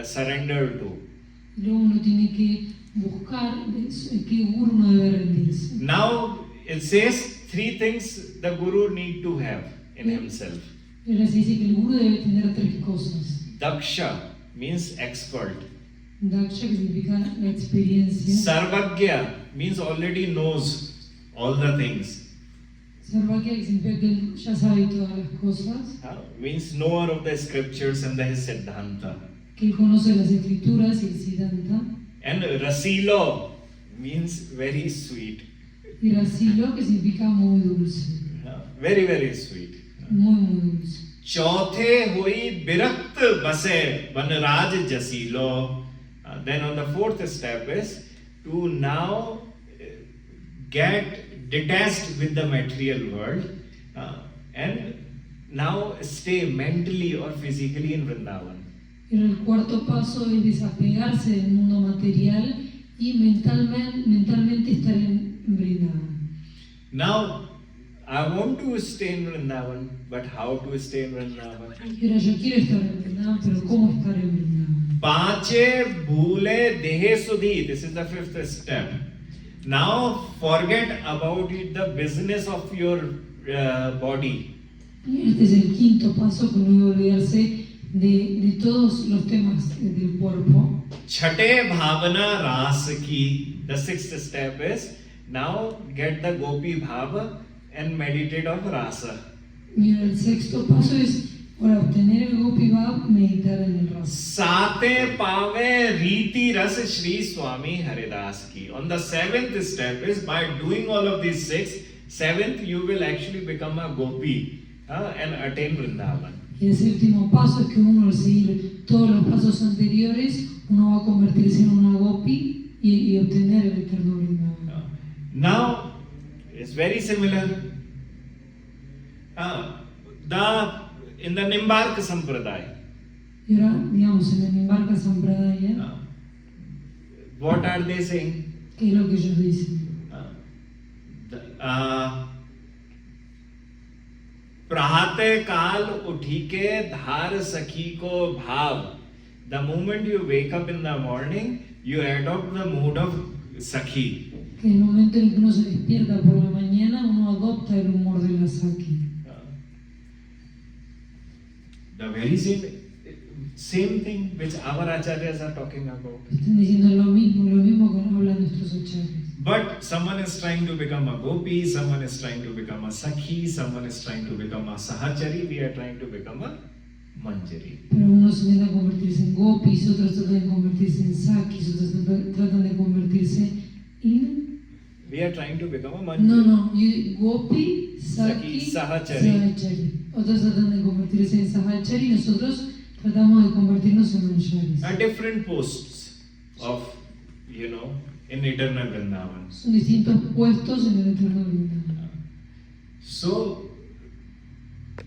surrender to. Y luego uno tiene que buscar qué guru uno debe rendirse. Now it says 3 things the guru need to have in himself. Y ahora se dice que el guru debe tener 3 cosas. Daksha means expert. Daksha, que significa la experiencia. Sarvagya means already knows all the things. Sarvagya, que significa que él ya sabe todas las cosas. Means knower of the scriptures and the Siddhanta. Que él conoce las escrituras y el Siddhanta. And Rasilo means very sweet. Y Rasilo, que significa muy dulce. Very, very sweet. Muy dulce. Chauthe hui birakt base vanraj jasilo. Then on the 4th step is to now get detached with the material world and now stay mentally or physically in Vrindavan. Pero el 4º paso es desapegarse del mundo material y mentalmente estar en Vrindavan. Now, I want to stay in Vrindavan, but how to stay in Vrindavan? Y ahora yo quiero estar en Vrindavan, pero ¿cómo estar en Vrindavan? Pache bhule dehe sudhi. This is the fifth step. Now forget about it, the business of your body. Y este es el quinto paso, que no hay que olvidarse de todos los temas del cuerpo. Chate bhavana ras ki. The sixth step is now get the gopi bhava and meditate of rasa. Mira, el sexto paso es, para obtener el Gopi Bhav, meditar en el rasa. Sate pave riti ras Shri Swami Haridas ki. On the seventh step is by doing all of these six, seventh you will actually become a gopi and attain Vrindavan. Y el séptimo paso es que uno, al seguir todos los pasos anteriores, uno va a convertirse en una Gopi y obtener el eterno Vrindavan. Now it's very similar. In the Nimbarka Sampradaya, Y ahora, digamos, en el Nimbarka Sampradaya, what are they saying? ¿qué es lo que ellos dicen? Prahate kal uthike dhar sakhi ko bhav. The moment you wake up in the morning, you adopt the mood of sakhi. Que en el momento en que uno se despierta por la mañana, uno adopta el humor de la Saki. The very same thing which our acharyas are talking about. Están diciendo lo mismo que hablan nuestros acharyas. But someone is trying to become a gopi, someone is trying to become a sakhi, someone is trying to become a sahachari, we are trying to become a manjari. Pero unos intentan convertirse en gopis, otros tratan de convertirse en sakis, otros tratan de convertirse en... We are trying to become a manjari. No, gopi, Saki, saki, sahachari. sahachari. Otros tratan de convertirse en sahachari, nosotros tratamos de convertirnos en manjaris. Are different posts of, in eternal Vrindavan. Son distintos puestos en el eterno Vrindavan. So